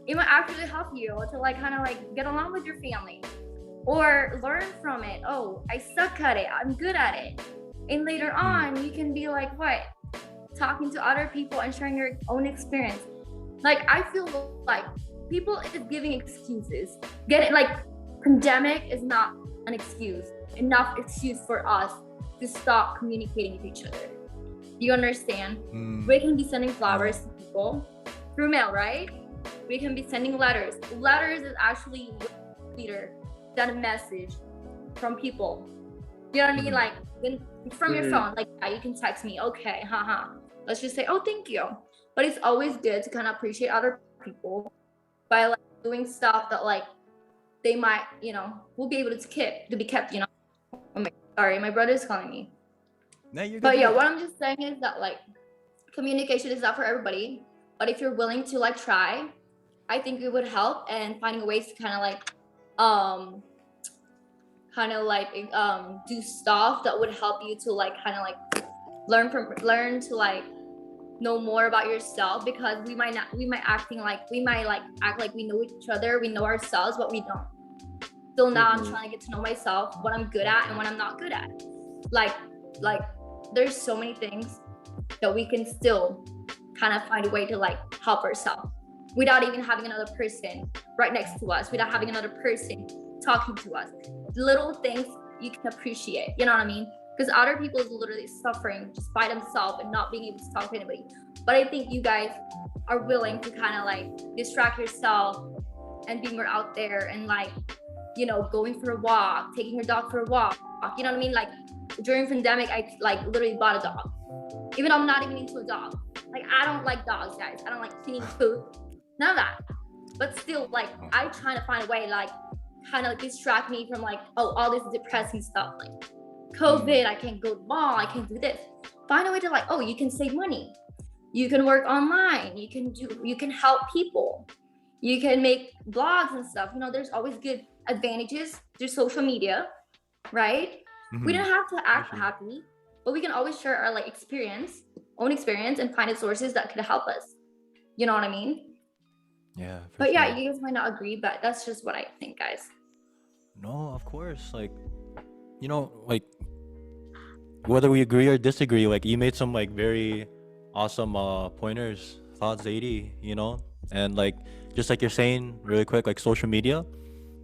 it might actually help you to like kind of like get along with your family or learn from it. Oh, I suck at it, I'm good at it. And later on, you can be like, what? Talking to other people and sharing your own experience. Like, I feel like people is giving excuses. Get it? Like, pandemic is not an excuse. Enough excuse for us to stop communicating with each other. Do you understand? We can be sending flowers to people through mail, right? We can be sending letters. Letters is actually sweeter than a message from people. You know what I mean? Like from your phone, like yeah, you can text me, okay, haha. Let's just say, oh, thank you. But it's always good to kind of appreciate other people by like doing stuff that like they might, will be able to be kept. Oh sorry, my brother's calling me. But yeah, what I'm just saying is that like communication is not for everybody. But if you're willing to like try, I think it would help, and finding ways to kind of like do stuff that would help you to like kind of like learn to like know more about yourself, because we might act like we know each other, we know ourselves, but we don't. So now I'm trying to get to know myself, what I'm good at and what I'm not good at. Like there's so many things that we can still kind of find a way to like help ourselves without even having another person right next to us, without having another person talking to us. Little things you can appreciate, you know what I mean? Because other people is literally suffering just by themselves and not being able to talk to anybody. But I think you guys are willing to kind of like distract yourself and be more out there and like, going for a walk, taking your dog for a walk, You know what I mean? Like during pandemic, I like literally bought a dog. Even though I'm not even into a dog. Like I don't like dogs, guys. I don't like cleaning food. None of that. But still, like I trying to find a way, like kind of like distract me from like, oh, all this depressing stuff, like COVID, I can't go to the mall, I can't do this. Find a way to like, oh, you can save money. You can work online. You can help people. You can make blogs and stuff. You know, there's always good advantages through social media, right? We don't have to act happy, but we can always share our like own experience, and find sources that could help us. You know what I mean? Yeah, for But yeah, sure. you guys might not agree, but that's just what I think, guys. No, of course. Like, like whether we agree or disagree, like you made some like very awesome pointers, thoughts, Zadie. And like just like you're saying really quick, like social media,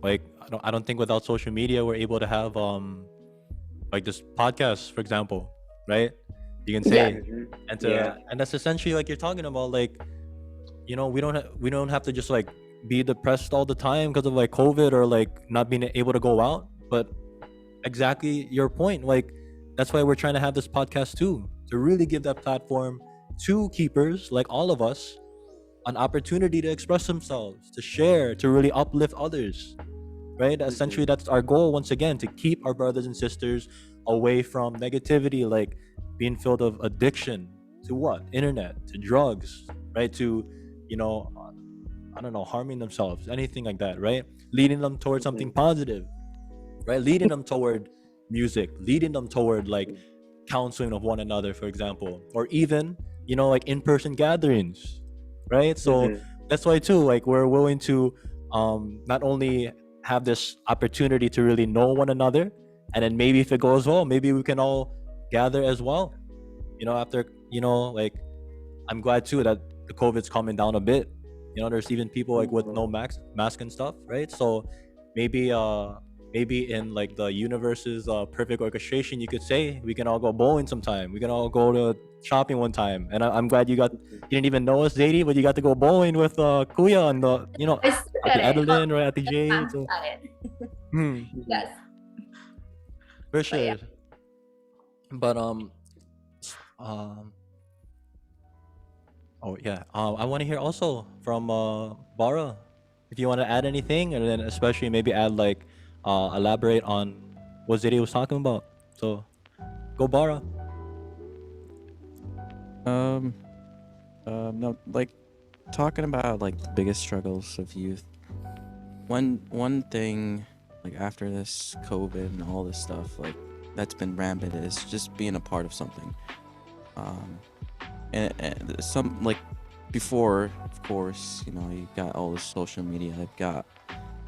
like I don't think without social media we're able to have like this podcast, for example, right? You can Yeah. say and that's essentially like you're talking about, like we don't have to just like be depressed all the time because of like COVID or like not being able to go out. But exactly your point, like that's why we're trying to have this podcast too, to really give that platform to keepers like all of us, an opportunity to express themselves, to share, to really uplift others, right? Essentially that's our goal, once again, to keep our brothers and sisters away from negativity, like being filled of addiction to what, internet, to drugs, right, to I don't know, harming themselves, anything like that, right? Leading them towards something positive, right? Leading them toward music, leading them toward like counseling of one another, for example, or even like in-person gatherings, right? So that's why too, like we're willing to not only have this opportunity to really know one another, and then maybe if it goes well, maybe we can all gather as well, after like I'm glad too that the COVID's calming down a bit. There's even people like with no mask and stuff, right? So maybe in like the universe's perfect orchestration, you could say we can all go bowling sometime. We can all go to shopping one time. And I'm glad you didn't even know us, Zadie, but you got to go bowling with Kuya and I still at the get it. Adeline, right, at the J. I'm So, at it. hmm, Yes. for But yeah. sure. But um oh yeah, I want to hear also from Bara, if you want to add anything, and then especially maybe add like elaborate on what Zadie was talking about. So go Bara. Um, no, like talking about like the biggest struggles of youth. One thing, like after this COVID and all this stuff, like that's been rampant, is just being a part of something. Um, and some like before, of course, you got all the social media, you've got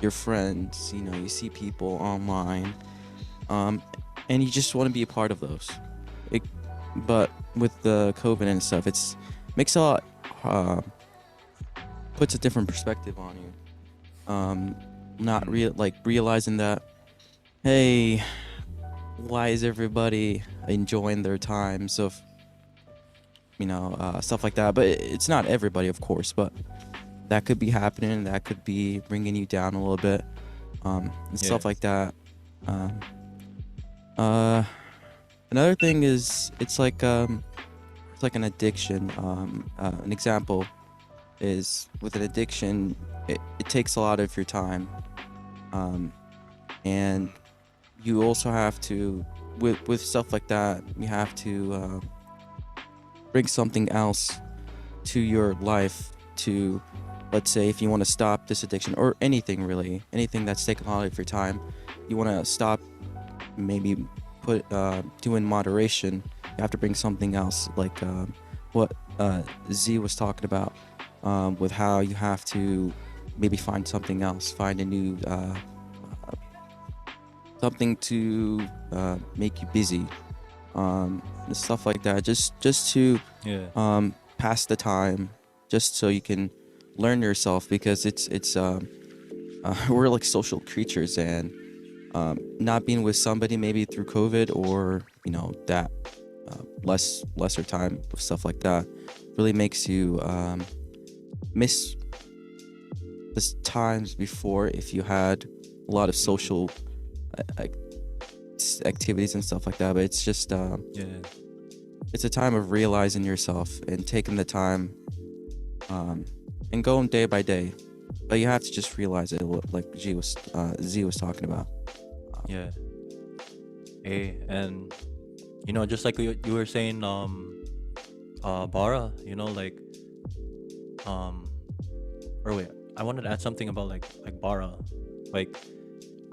your friends, you see people online, and you just want to be a part of those. It, but with the COVID and stuff, it's makes a lot, puts a different perspective on you. Not realizing that, hey, why is everybody enjoying their time? So, stuff like that. But it's not everybody, of course, but that could be happening. That could be bringing you down a little bit, and stuff like that. Another thing is it's like an addiction. An example is with an addiction, it takes a lot of your time, and you also have to, with stuff like that, you have to bring something else to your life to, let's say, if you want to stop this addiction or anything really, anything that's taking a lot of your time, you want to stop, maybe do in moderation, you have to bring something else, like what Z was talking about, with how you have to maybe find something else, find a new something to make you busy, stuff like that, just to pass the time, just so you can learn yourself, because it's we're like social creatures, and not being with somebody maybe through COVID, or that lesser time with stuff like that, really makes you miss the times before, if you had a lot of social activities and stuff like that, but it's just Yeah. it's a time of realizing yourself and taking the time and going day by day. But you have to just realize it, like Z was talking about. Yeah. Hey, and just like you were saying, Bara, like, or wait, I wanted to add something about like Bara, like,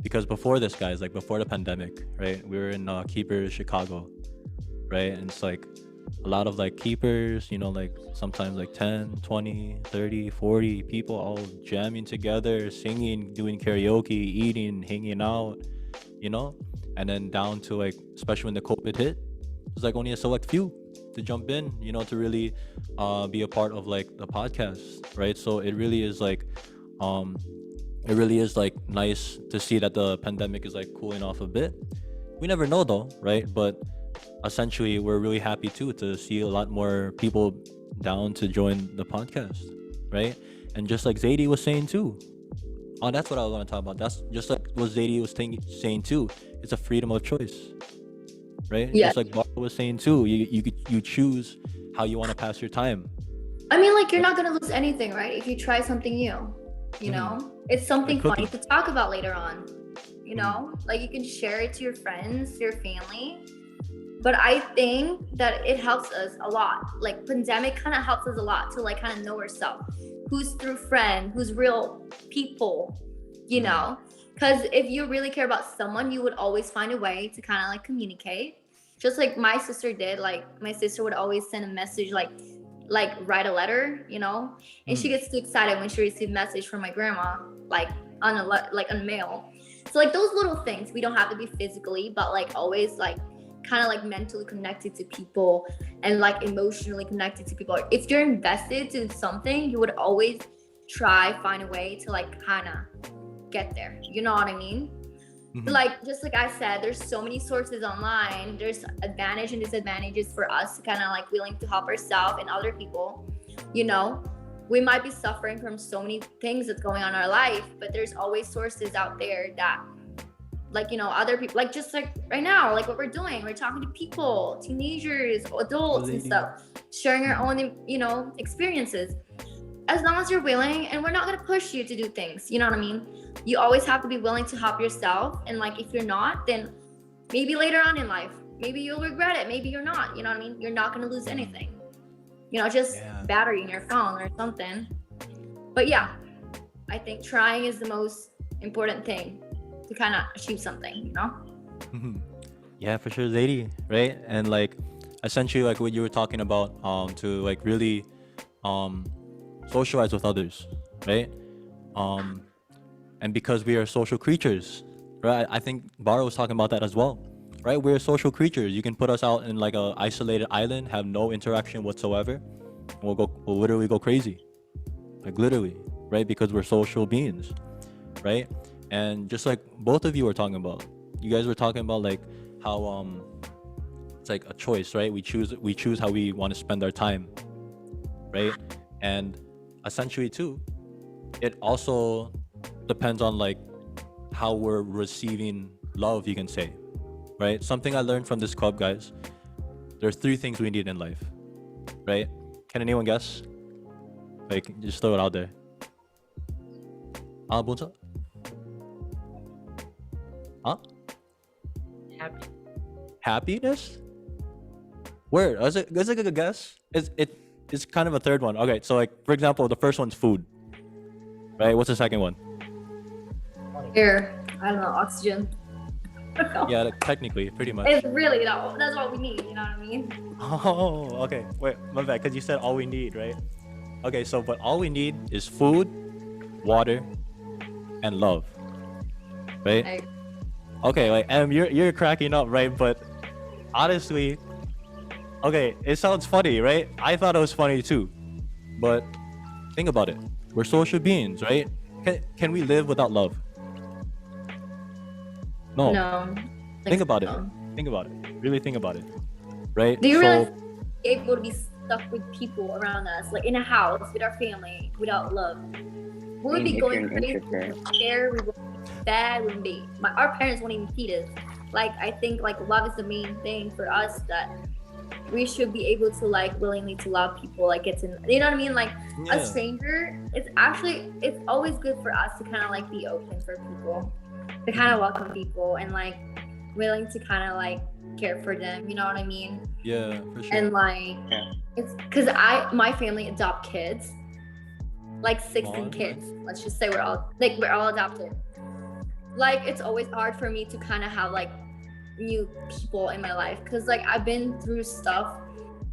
because before this, guys, like before the pandemic, right? We were in Keepers, Chicago, right? And it's like a lot of like keepers, like sometimes like 10, 20, 30, 40 people all jamming together, singing, doing karaoke, eating, hanging out, and then down to like, especially when the COVID hit, it's like only a select few to jump in, to really be a part of like the podcast, right? So it really is like nice to see that the pandemic is like cooling off a bit. We never know though, right? But essentially we're really happy too to see a lot more people down to join the podcast, right? And just like Zadie was saying too, that's what I want to talk about. That's just like what Zadie was saying too. It's a freedom of choice, right? Yeah. Just like Barbara was saying too, you choose how you want to pass your time. I mean, like, you're not gonna lose anything, right? If you try something new, it's something Like funny cooking. to talk about later on. Like you can share it to your friends, your family. But I think that it helps us a lot. Like pandemic kind of helps us a lot to like kind of know ourselves, who's through friend, who's real people, because if you really care about someone, you would always find a way to kind of like communicate, just like my sister did. Like my sister would always send a message, like write a letter, and she gets too excited when she receives a message from my grandma, like on mail. So like those little things, we don't have to be physically, but like always like kind of like mentally connected to people and like emotionally connected to people. If you're invested to something, you would always find a way to like kind of get there. You know what I mean? Like just like I said, there's so many sources online. There's advantage and disadvantages for us to kind of like willing to help ourselves and other people. We might be suffering from so many things that's going on in our life, but there's always sources out there that like other people, like just like right now, like what we're doing, we're talking to people, teenagers, adults and stuff, sharing our own experiences, as long as you're willing. And we're not going to push you to do things, you know what I mean? You always have to be willing to help yourself. And like if you're not, then maybe later on in life, maybe you'll regret it, maybe you're not, you know what I mean? You're not going to lose anything, just battery in your phone or something. But yeah, I think trying is the most important thing to kind of achieve something, Yeah, for sure, Zadie, right? And like essentially like what you were talking about, to like really socialize with others, right? And because we are social creatures, right? I think Bara was talking about that as well, right? We're social creatures. You can put us out in like a isolated island, have no interaction whatsoever, and we'll literally go crazy, like literally, right? Because we're social beings, right? And just like both of you were talking about, you guys were talking about like how it's like a choice, right? We choose how we want to spend our time, right? And essentially too, it also depends on like how we're receiving love, you can say, right? Something I learned from this club, guys, there's 3 things we need in life, right? Can anyone guess? Like just throw it out there. Bunta? Huh? Happiness? Word. Is it a good guess? It's kind of a third one. Okay, so like for example, the first one's food. Right? What's the second one? Air. I don't know, oxygen. Yeah, like, technically, pretty much. It's really that's what we need, you know what I mean? Oh, okay. Wait, my bad, because you said all we need, right? Okay, so but all we need is food, water, and love. Right? Okay, like you're cracking up, right? But honestly, okay, it sounds funny, right? I thought it was funny too. But think about it. We're social beings, right? Can we live without love? No. No. Think about it. Think about it. Really think about it. Right? Do you realize we're able to be stuck with people around us, like in a house with our family, without love? We would be going crazy. We would be scared. We would be bad. Our parents won't even feed us. Like I think like love is the main thing for us, that we should be able to like willingly to love people, like get to, you know what I mean, like a Yeah. stranger. It's always good for us to kind of like be open for people, to kind of welcome people and like willing to kind of like care for them, you know what I mean? Yeah, for sure. And like Yeah. it's because my family adopt kids, like 16 Aw, kids. Let's just say we're all adopted. Like it's always hard for me to kind of have like new people in my life, because like I've been through stuff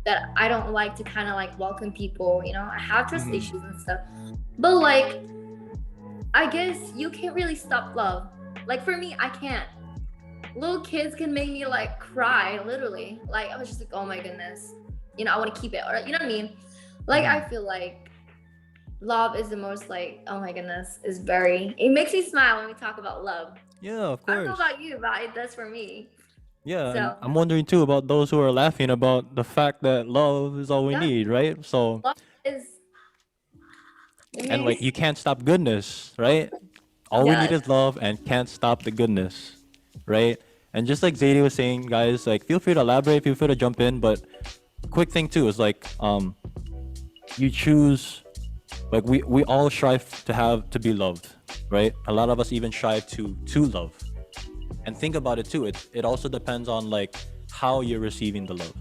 that I don't like to kind of like welcome people, you know. I have trust Mhm. issues and stuff, but like I guess you can't really stop love. Like for me, I can't. Little kids can make me like cry, literally. Like I was just like, oh my goodness, you know, I want to keep it, or you know what I mean. Like I feel like love is the most like, oh my goodness, is very, it makes me smile when we talk about love. Yeah, of I don't know course. about you, but it does for me. Yeah, and So I'm wondering too about those who are laughing about the fact that love is all we yeah, need, right? So, love is and like you amazing. can't stop goodness, right? All we need Yes. is love and can't stop the goodness, right? And just like Zadie was saying, guys, like feel free to elaborate, feel free to jump in, but quick thing too is like you choose, like we all strive to have to be loved, right? A lot of us even strive to love. And think about it too, it also depends on like how you're receiving the love,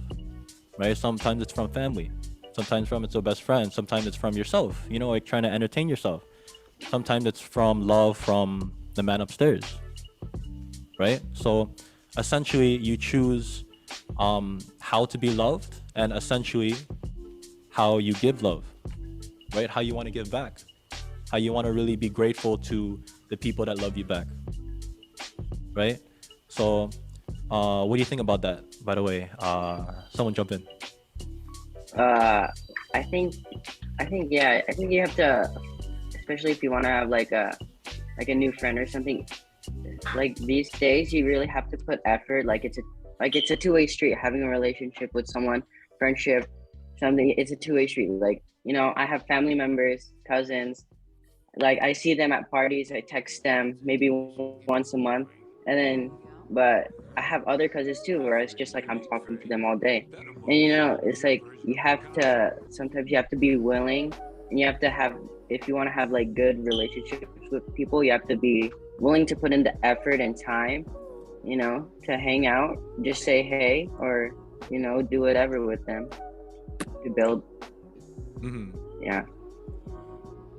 right? Sometimes it's from family, sometimes from it's a best friend, sometimes it's from yourself, you know, like trying to entertain yourself. Sometimes it's from love from the man upstairs, right? So essentially you choose how to be loved, and essentially how you give love, right? How you want to give back, how you want to really be grateful to the people that love you back, right? So what do you think about that, by the way? Someone jump in. Uh, I think, yeah, I think you have to, especially if you want to have like a new friend or something. Like these days, you really have to put effort. Like it's a two-way street. Having a relationship with someone, friendship, something. It's a two-way street. Like, you know, I have family members, cousins. Like I see them at parties. I text them maybe once a month, and then but I have other cousins too, where it's just like I'm talking to them all day. And you know, it's like you have to, sometimes you have to be willing, and you have to have, if you want to have like good relationships with people, you have to be willing to put in the effort and time, you know, to hang out, just say hey, or you know, do whatever with them to build. Yeah.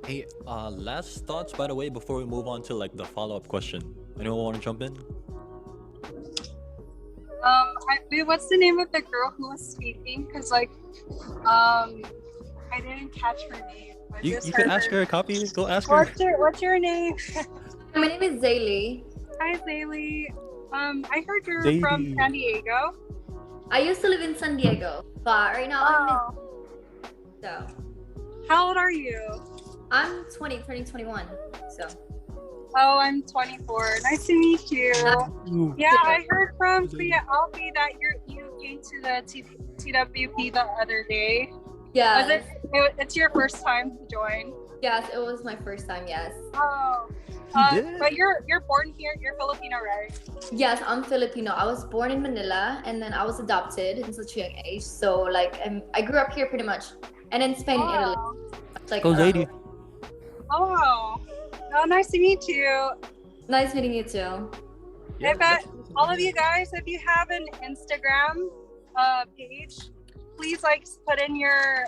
Hey, last thoughts, by the way, before we move on to like the follow-up question. Anyone want to jump in? Wait, what's the name of the girl who was speaking? Because like, I didn't catch her name. I You just you can heard ask her a copy. Go ask her. What's your name? My name is Zaylee. Hi, Zaylee. I heard you're from Zadie. San Diego. I used to live in San Diego, but right now Oh, so how old are you? I'm 20, turning 21. So Oh, I'm 24. Nice to meet you. Yeah, I heard from Priya Alfie that you came to the TWP the other day. yeah, Was it's your first time to join? yes, it was my first time. Yes, Oh, did? but you're born here. You're Filipino, right? yes, I'm Filipino. I was born in Manila, and then I was adopted in such a young age. So like, I grew up here pretty much, and in Spain and Italy. Oh, Like, Go Zadie. oh, nice to meet you. Nice meeting you too. Yeah, I bet all of you guys, if you have an Instagram page, please like put in your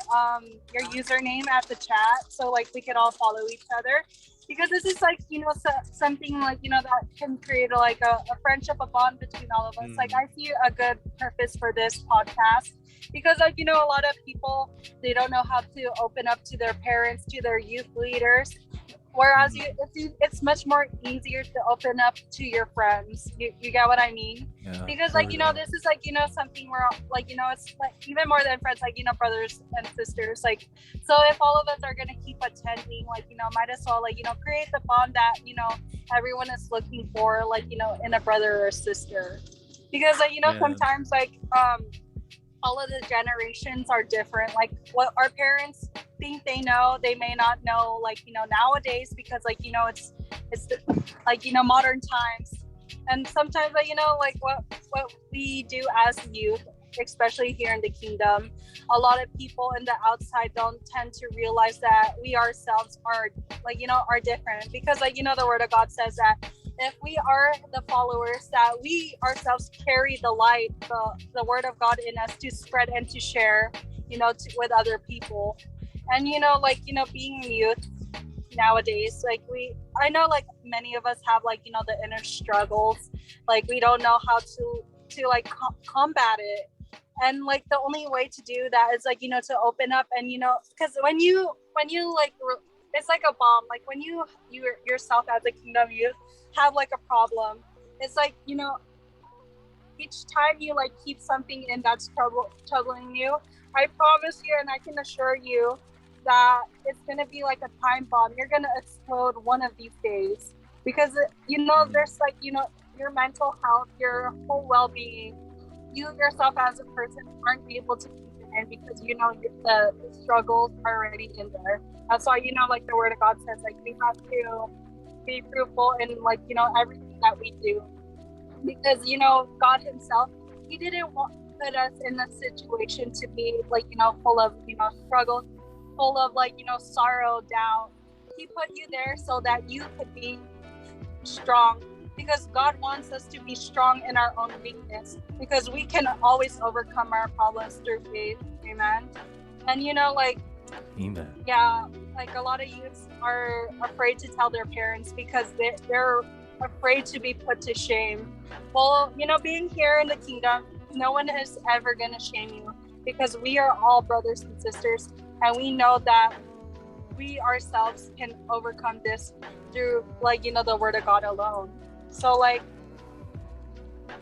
username at the chat, so like we could all follow each other, because this is like, you know, something like, you know, that can create like a friendship, a bond between all of us. Like I see a good purpose for this podcast, because like, you know, a lot of people, they don't know how to open up to their parents, to their youth leaders, whereas it's much more easier to open up to your friends. You get what I mean? Yeah, Because like, you know, this is like, you know, something where like, you know, it's like even more than friends, like, you know, brothers and sisters. Like, so if all of us are gonna keep attending, like, you know, might as well like, you know, create the bond that, you know, everyone is looking for, like, you know, in a brother or sister. Because like, you know, Yeah. sometimes like all of the generations are different. Like what our parents think they know, they may not know, like, you know, nowadays, because like, you know, it's like, you know, modern times. And sometimes, like, like what we do as youth, especially here in the kingdom, a lot of people in the outside don't tend to realize that we ourselves are, like, are different, because, like, the word of God says that if we are the followers, that we ourselves carry the light, the word of God in us to spread and to share, with other people. And being youth nowadays, like, I know, like, many of us have, like, the inner struggles, like we don't know how to like combat it. And, like, the only way to do that is, like, to open up. And because when you like it's like a bomb, like when you yourself as a kingdom youth have, like, a problem, it's like, each time you, like, keep something in that's troubling you, I promise you, and I can assure you that it's gonna be like a time bomb. You're gonna explode one of these days, because there's, like, your mental health, your whole well-being. You yourself as a person aren't able to keep it in, because the struggles are already in there. That's why, like, the word of God says, like, we have to be fruitful in, like, everything that we do, because God himself, he didn't put us in a situation to be, like, full of struggles, full of, like, sorrow, doubt. He put you there so that you could be strong, because God wants us to be strong in our own weakness, because we can always overcome our problems through faith. Amen. And like, Amen. yeah, like, a lot of youths are afraid to tell their parents because they're afraid to be put to shame. Well, being here in the kingdom, no one is ever going to shame you, because we are all brothers and sisters, and we know that we ourselves can overcome this through, like, the word of God alone. So, like,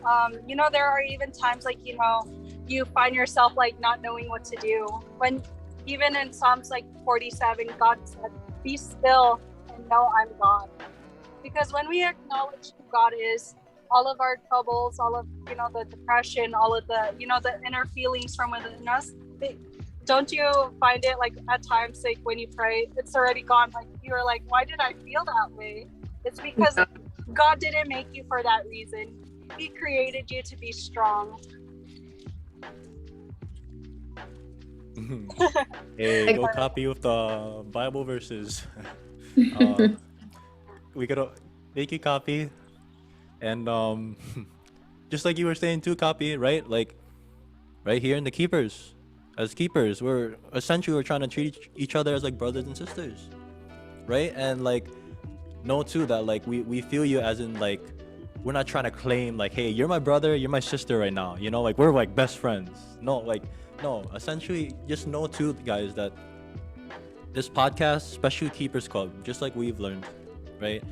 there are even times, like, you find yourself, like, not knowing what to do, when even in Psalms, like, 47, God said, be still and know I'm God. Because when we acknowledge who God is, all of our troubles, all of the depression, all of the the inner feelings from within us, don't you find it, like, at times, like, when you pray, it's already gone? Like, you're like, why did I feel that way? It's because God didn't make you for that reason. He created you to be strong. Hey, go copy with the Bible verses. We gotta make you copy, and just like you were saying too, copy, right? Like, right here in the keepers, as keepers, we're trying to treat each other as, like, brothers and sisters, right? And, like, know too that, like, we feel you, as in, like, we're not trying to claim, like, hey, you're my brother, you're my sister right now, like, we're, like, best friends. No, like, no, essentially, just know too, guys, that this podcast, especially Keepers Club, just like we've learned, right?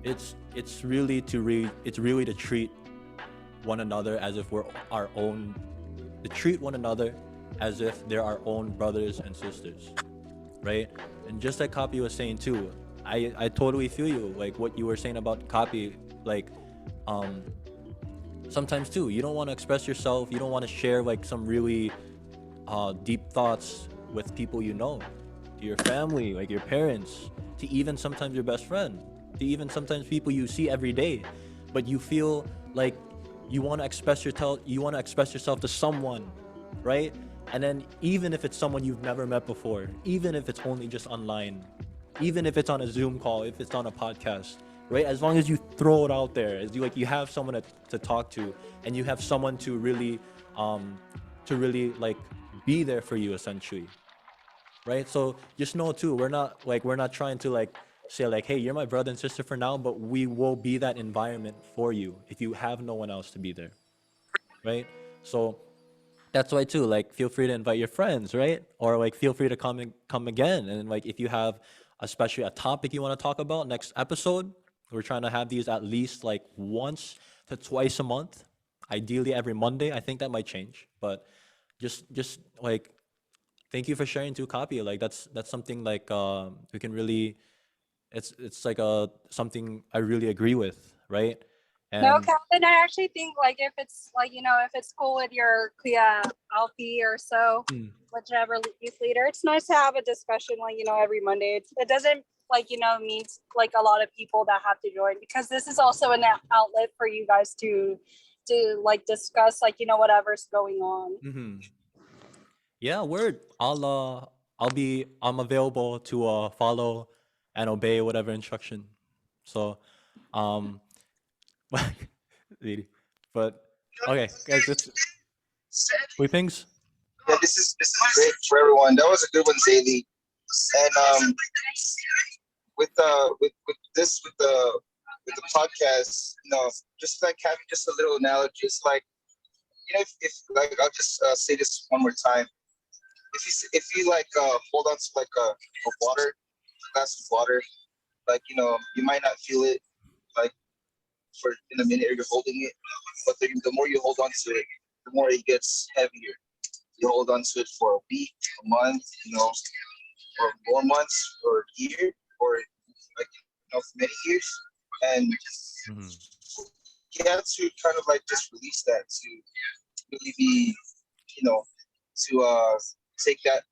It's really to treat one another as if we're our own, to treat one another as if they're our own brothers and sisters, right? And just like Copy was saying too, I totally feel you, like what you were saying about Copy, like, sometimes too, you don't want to express yourself, you don't want to share, like, some really deep thoughts with people, to your family, like your parents, to even sometimes your best friend, to even sometimes people you see every day, but you feel like you want to express yourself to someone, right? And then, even if it's someone you've never met before, even if it's only just online, even if it's on a Zoom call, if it's on a podcast, right? As long as you throw it out there, as you have someone to talk to, and you have someone to really, like, be there for you, essentially, right? So just know too, we're not trying to, like, say, like, hey, you're my brother and sister for now, but we will be that environment for you if you have no one else to be there, right? So that's why too, like, feel free to invite your friends, right? Or, like, feel free to come again, and, like, if you have especially a topic you want to talk about next episode, we're trying to have these at least, like, once to twice a month, ideally every Monday. I think that might change, but just like, thank you for sharing to Copy. Like, that's something, like, we can really, it's like something I really agree with, right? No, And Captain, I actually think, like, if it's, like, if it's cool with your Kuya Alfie or so, whichever youth leader, it's nice to have a discussion, like, every Monday. It doesn't like means like a lot of people that have to join, because this is also an outlet for you guys to like discuss like whatever's going on. Mm-hmm. Yeah, word. I'm available to follow and obey whatever instruction. So, um, really, but okay, guys, it's Weepings. Yeah, this is great for everyone. That was a good one, Zaylee. And with the podcast, just like having just a little analogy, it's like if like I'll just say this one more time. If you like hold on to like a water, a glass of water, like you might not feel it like for in a minute, or you're holding it, but the more you hold on to it, the more it gets heavier. You hold on to it for a week, a month, or more months, or a year, or like for many years, and Mm-hmm. you have to kind of like just release that to really be, you know, to take that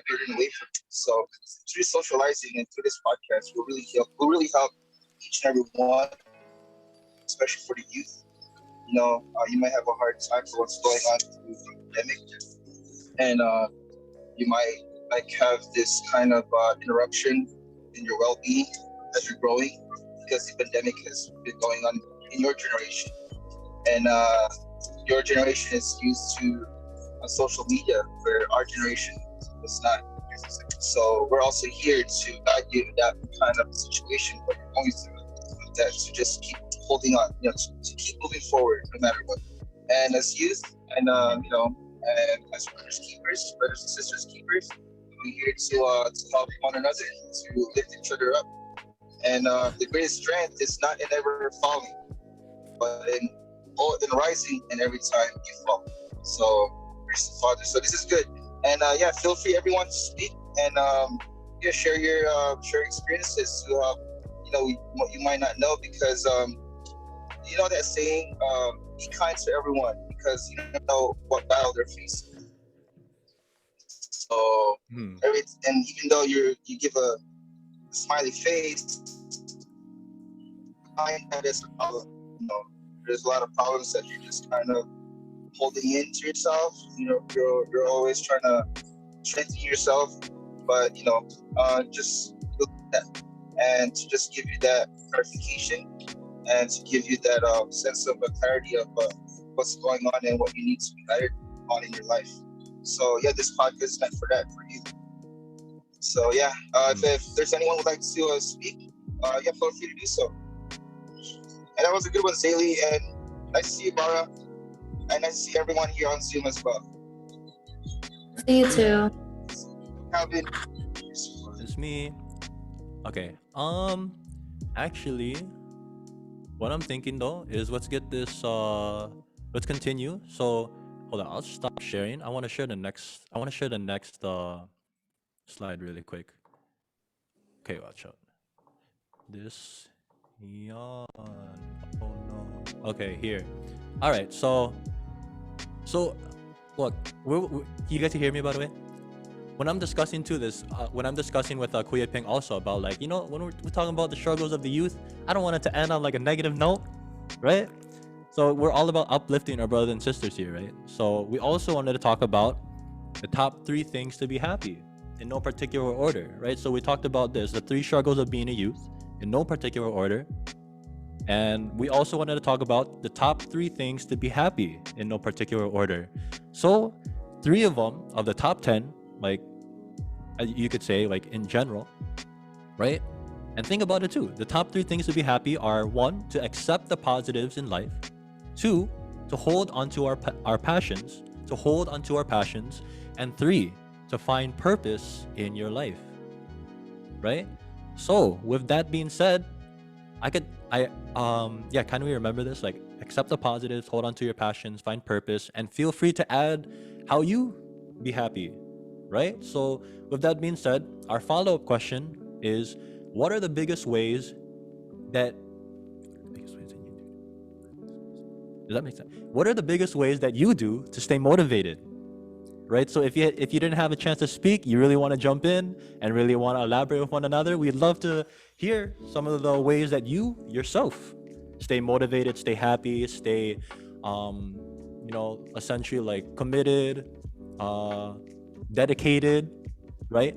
burden away from you. So through socializing and through this podcast, will really help each and every one, especially for the youth. You might have a hard time for what's going on through the pandemic, and you might like have this kind of interruption in your well-being as you're growing, because the pandemic has been going on in your generation, and your generation is used to social media, where our generation was not. So we're also here to guide you in that kind of situation, what you're going through, that to just keep holding on, to keep moving forward no matter what. And as youth, and and as brothers keepers, brothers and sisters keepers, we're here to help one another, to lift each other up. And the greatest strength is not in ever falling, but in rising, and every time you fall. So praise the Father. So this is good. And yeah, feel free everyone to speak, and yeah, share your experiences to what you might not know, because that saying, be kind to everyone, because you don't know what battle they're facing. So Hmm. and even though you give a smiley face, find that there's a problem. There's a lot of problems that you're just kind of holding into yourself. You're always trying to strengthen yourself, but just look at that, and to just give you that clarification, and to give you that sense of clarity of what's going on and what you need to be guided on in your life. So yeah, this podcast is meant for that, for you. So yeah, if there's anyone who would like to speak, yeah, feel free to do so. And that was a good one, Zaylee, and nice to see you, Bara, and nice to see everyone here on Zoom as well. See you too. Calvin. It's me. Okay. Actually, what I'm thinking though is let's get this. Let's continue. So hold on. I'll stop sharing. I want to share the next. Slide really quick. Okay, watch out. This. Yawn. Oh no. Okay, here. All right. So look, you guys can hear me, by the way. When I'm discussing when I'm discussing with Kuya Ping also about, like, when we're talking about the struggles of the youth, I don't want it to end on like a negative note, right? So we're all about uplifting our brothers and sisters here, right? So we also wanted to talk about the top 3 things to be happy in no particular order, right? So we talked about the 3 struggles of being a youth in no particular order. And we also wanted to talk about the top 3 things to be happy in no particular order. So 3 of them, of the top 10, like you could say, like in general, right? And think about it too. The top 3 things to be happy are: 1, to accept the positives in life; 2, to hold onto our passions, and 3, to find purpose in your life, right? So with that being said, can we remember this? Like, accept the positives, hold on to your passions, find purpose, and feel free to add how you be happy, right? So with that being said, our follow-up question is: what are the biggest ways that does that make sense? What are the biggest ways that you do to stay motivated? right? So if you didn't have a chance to speak, you really want to jump in and really want to elaborate with one another, we'd love to hear some of the ways that you yourself stay motivated, stay happy, stay essentially like committed, uh dedicated, right?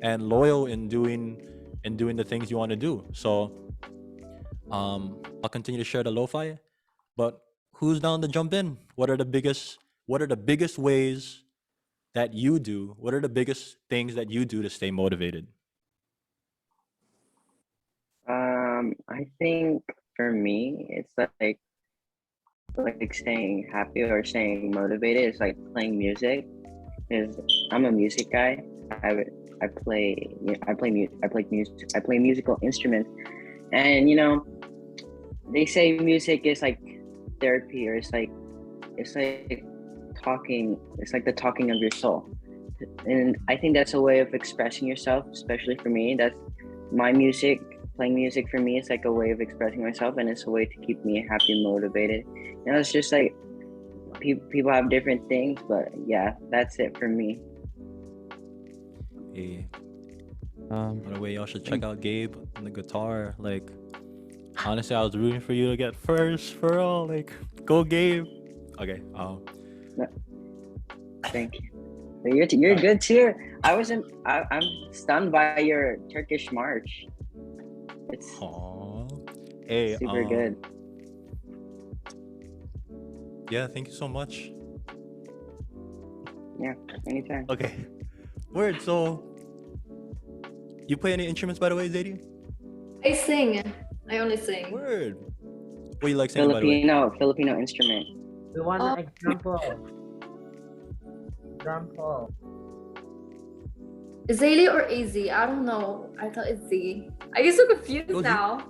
And loyal in doing the things you want to do. So I'll continue to share the lo-fi, but who's down to jump in? What are the biggest ways that you do? What are the biggest things that you do to stay motivated? I think for me, it's like staying happy or staying motivated. It's like playing music. Is I'm a music guy. I play I play music. I play musical instruments, and they say music is like therapy, or it's like talking. It's like the talking of your soul, and I think that's a way of expressing yourself. Especially for me, that's my music. Playing music for me is like a way of expressing myself, and it's a way to keep me happy and motivated. It's just like people have different things, but yeah, that's it for me. Hey, Um, by the way, y'all should I check think out Gabe on the guitar. Like, honestly, I was rooting for you to get first for all. Like, go Gabe. Okay. Thank you. But you're Alright. good too. I'm stunned by your Turkish march. It's Aw. Hey. super good. Yeah. Thank you so much. Yeah, anytime. Okay. Word. So, you play any instruments, by the way, Zadie? I sing. I only sing. Word. What you like singing, by the way? Filipino instrument. We want Oh. an example. Example. Zaylee or AZ? I don't know. I thought it's Z. I get so confused Go Z. now.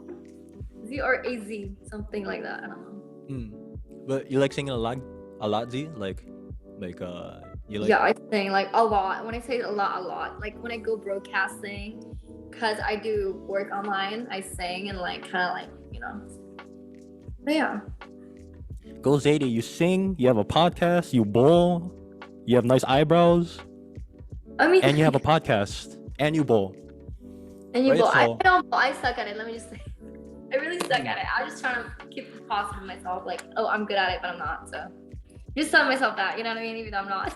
Z or AZ, something like that. I don't know. But you like singing a lot, Z? You like? Yeah, I sing like a lot. When I say a lot. Like when I go broadcasting, cause I do work online, I sing and like kind of like. But yeah. Go Zadie. You sing. You have a podcast. You bowl. You have nice eyebrows. I mean, And you have a podcast. And you bowl. and you right, bowl. so- I suck at it. Let me just say, I really suck at it. I'm just trying to keep it positive in myself. Like, oh, I'm good at it, but I'm not. So, just tell myself that. You know what I mean? Even though I'm not.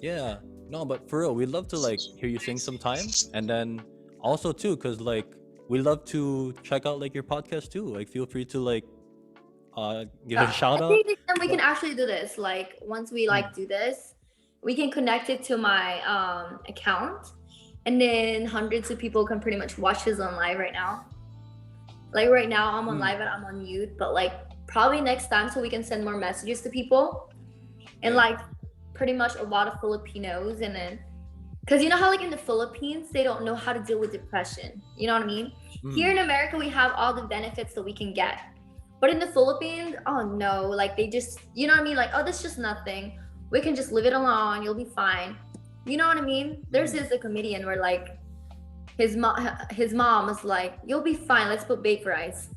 Yeah. No, but for real, we'd love to like hear you sing sometime, and then also too, cause like we love to check out like your podcast too. Like, feel free to like give it a shout I out. think next time we can actually do this. Like once we like do this, we can connect it to my account, and then hundreds of people can pretty much watch this on live right now. Like right now, I'm on live and I'm on mute, but like probably next time, so we can send more messages to people, and like pretty much a lot of Filipinos, and then because you know how like in the Philippines they don't know how to deal with depression. You know what I mean? Here in America, we have all the benefits that we can get. But in the Philippines, oh no, like they just, you know what I mean? Like, oh, this is just nothing. We can just leave it alone. You'll be fine. You know what I mean? There's this a comedian where like his mom was like, you'll be fine. Let's put vaporize.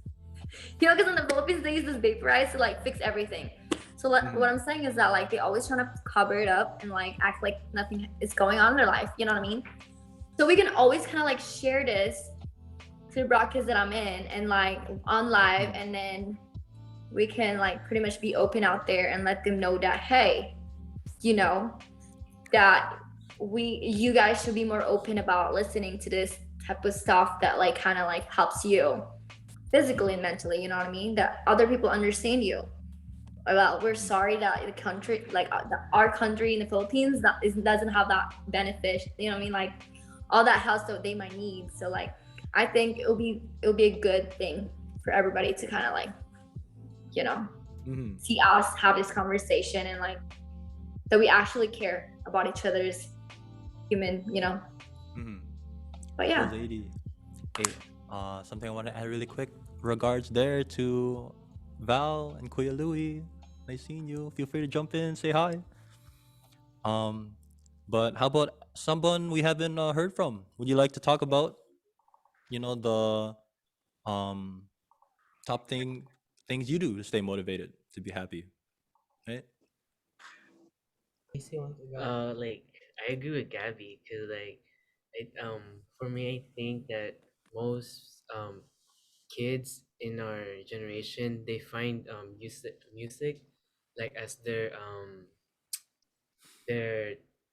You know, because in the Philippines they use this vaporize to like fix everything. So like, what I'm saying is that like they always trying to cover it up and like act like nothing is going on in their life. You know what I mean? So we can always kind of like share this to the broadcast that I'm in and like on live, and then we can like pretty much be open out there and let them know that hey, you know, that you guys should be more open about listening to this type of stuff that like kind of like helps you physically and mentally, you know what I mean? That other people understand you. About we're sorry that the country, like our country in the Philippines, doesn't have that benefit. You know what I mean? Like all that help that they might need. So like, I think it'll be a good thing for everybody to kind of like, you know, see us have this conversation and like that we actually care about each other's human, you know. But yeah. Cool, lady. Hey, something I want to add really quick. Regards there to Val and Kuya Louie. Nice seeing you. Feel free to jump in, say hi. But how about someone we haven't heard from? Would you like to talk about, the top things you do to stay motivated, to be happy, right? AC wants to go. Like I agree with Gabby because for me I think that most kids in our generation they find music like as their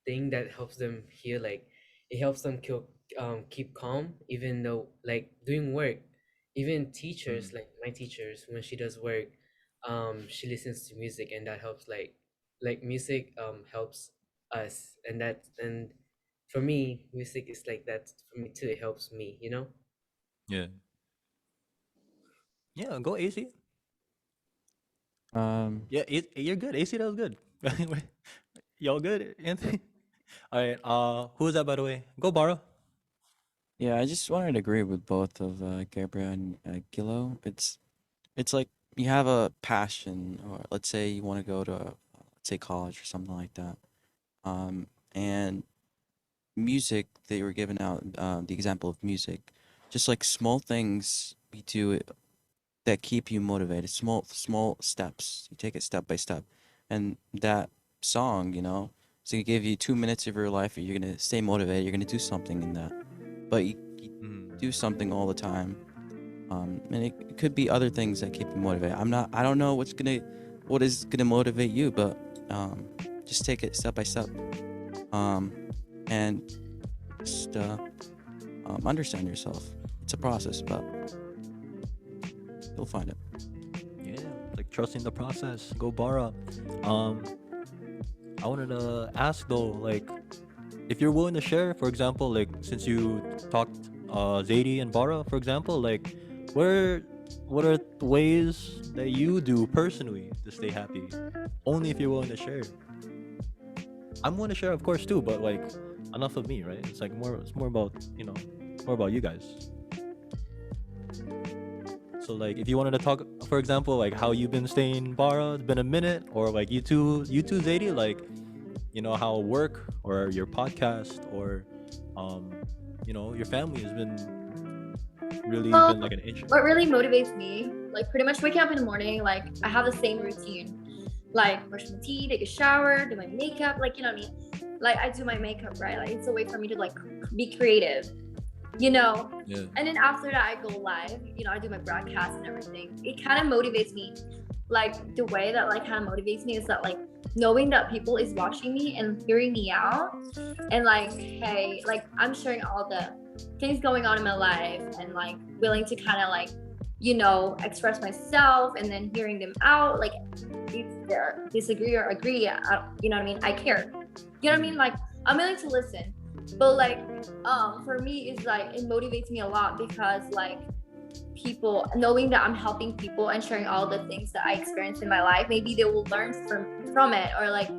thing that helps them heal. Like it helps them keep calm even though like doing work. Even teachers, Mm. like my teachers, when she does work, she listens to music and that helps like music helps us. And for me music is like that for me too. It helps me, you know. Yeah. Yeah. Go AC. Um, Yeah. You're good. AC. That was good. Y'all good, Anthony? All right. Who was that, by the way? Go, Bara. yeah, I just wanted to agree with both of Gabriel and Gilo. It's like you have a passion, or let's say you want to go to, let's say, college or something like that. And music, they were giving out the example of music, just like small things we do that keep you motivated. Small steps. You take it step by step, and that song, it's gonna give you 2 minutes of your life. You're gonna stay motivated. You're gonna do something in that, but you Mm. do something all the time. And it could be other things that keep you motivated. I don't know what is gonna motivate you, but just take it step by step. Um, and just understand yourself. It's a process, but you'll find it. Yeah. Like trusting the process. Go, Bara. Um, I wanted to ask though, like, if you're willing to share, for example, like since you talked Zadie and Bara, for example, like where what are the ways that you do personally to stay happy? Only if you're willing to share. I'm willing to share, of course, too, but like enough of me, right? It's more about more about you guys. So like if you wanted to talk, for example, like how you've been staying Bara, it's been a minute, or like you two Zadie, like how work or your podcast or um your family has really Well, been like an interest. what really motivates me, like pretty much waking up in the morning, like I have the same routine. Like brush my teeth, take a shower, do my makeup, like you know what I mean? Like I do my makeup, right? Like it's a way for me to like be creative, you know? Yeah. And then after that I go live, I do my broadcast and everything. It kind of motivates me. Like the way that like kind of motivates me is that like knowing that people is watching me and hearing me out and like hey, like I'm sharing all the things going on in my life and like willing to kind of like express myself and then hearing them out like if they disagree or agree, you know what I mean, I care, you know what I mean, like I'm willing to listen. But like for me it's like it motivates me a lot because like people knowing that I'm helping people and sharing all the things that I experienced in my life, maybe they will learn from it, or like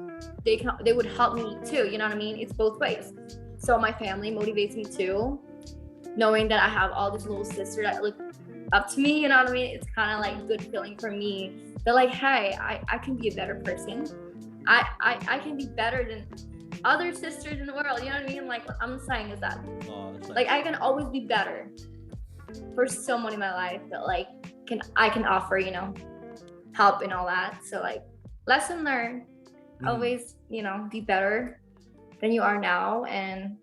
they would help me too, you know what I mean, it's both ways. So my family motivates me too, knowing that I have all this little sister that look up to me, you know what I mean, it's kind of like good feeling for me that like hey, I can be a better person. I can be better than other sisters in the world, you know what I mean, like what I'm saying is that That's like nice. I can always be better for someone in my life that like I can offer, help and all that. So like lesson learned, always, be better than you are now and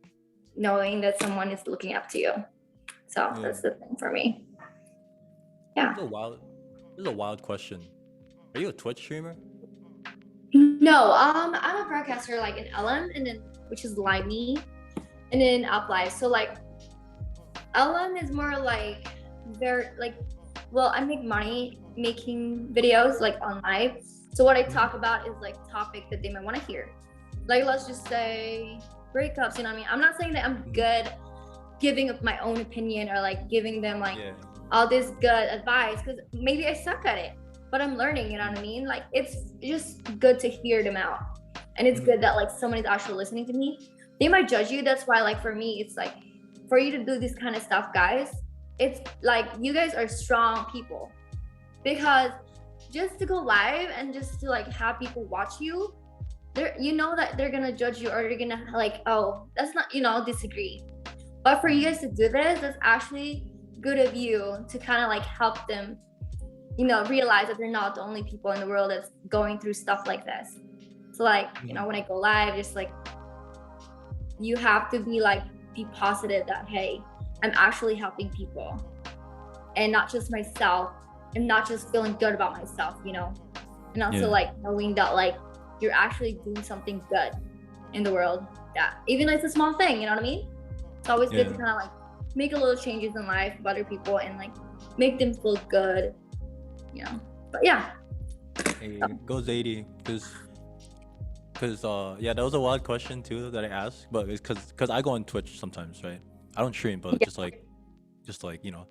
knowing that someone is looking up to you. So Yeah. that's the thing for me. Yeah. This is a wild question. Are you a Twitch streamer? No, I'm a broadcaster like in LM and then which is Live Me and then Up Live. So like LM is more like very like I make money making videos like on live. So what I talk about is like topic that they might want to hear. Like let's just say breakups, you know what I mean? I'm not saying that I'm good giving up my own opinion or like giving them like all this good advice because maybe I suck at it, but I'm learning, you know what I mean? Like it's just good to hear them out. And it's good that like someone is actually listening to me. They might judge you. That's why like for me, it's like for you to do this kind of stuff, guys, it's like you guys are strong people because just to go live and just to like have people watch you, that they're gonna judge you or they're gonna like, oh, that's not, disagree. But for you guys to do this, that's actually good of you to kind of like help them, realize that they're not the only people in the world that's going through stuff like this. So like, you know, when I go live, just like you have to be positive that hey, I'm actually helping people and not just myself and not just feeling good about myself, you know. And also Yeah. like knowing that like you're actually doing something good in the world, that even if it's a small thing, you know what I mean? It's always good to Yeah. kind of like make a little changes in life of other people and like make them feel good, you know. But yeah. Hey, go Zadie, yeah, that was a wild question too that I asked, but it's because I go on Twitch sometimes, right? I don't stream, but Yeah. just like you know,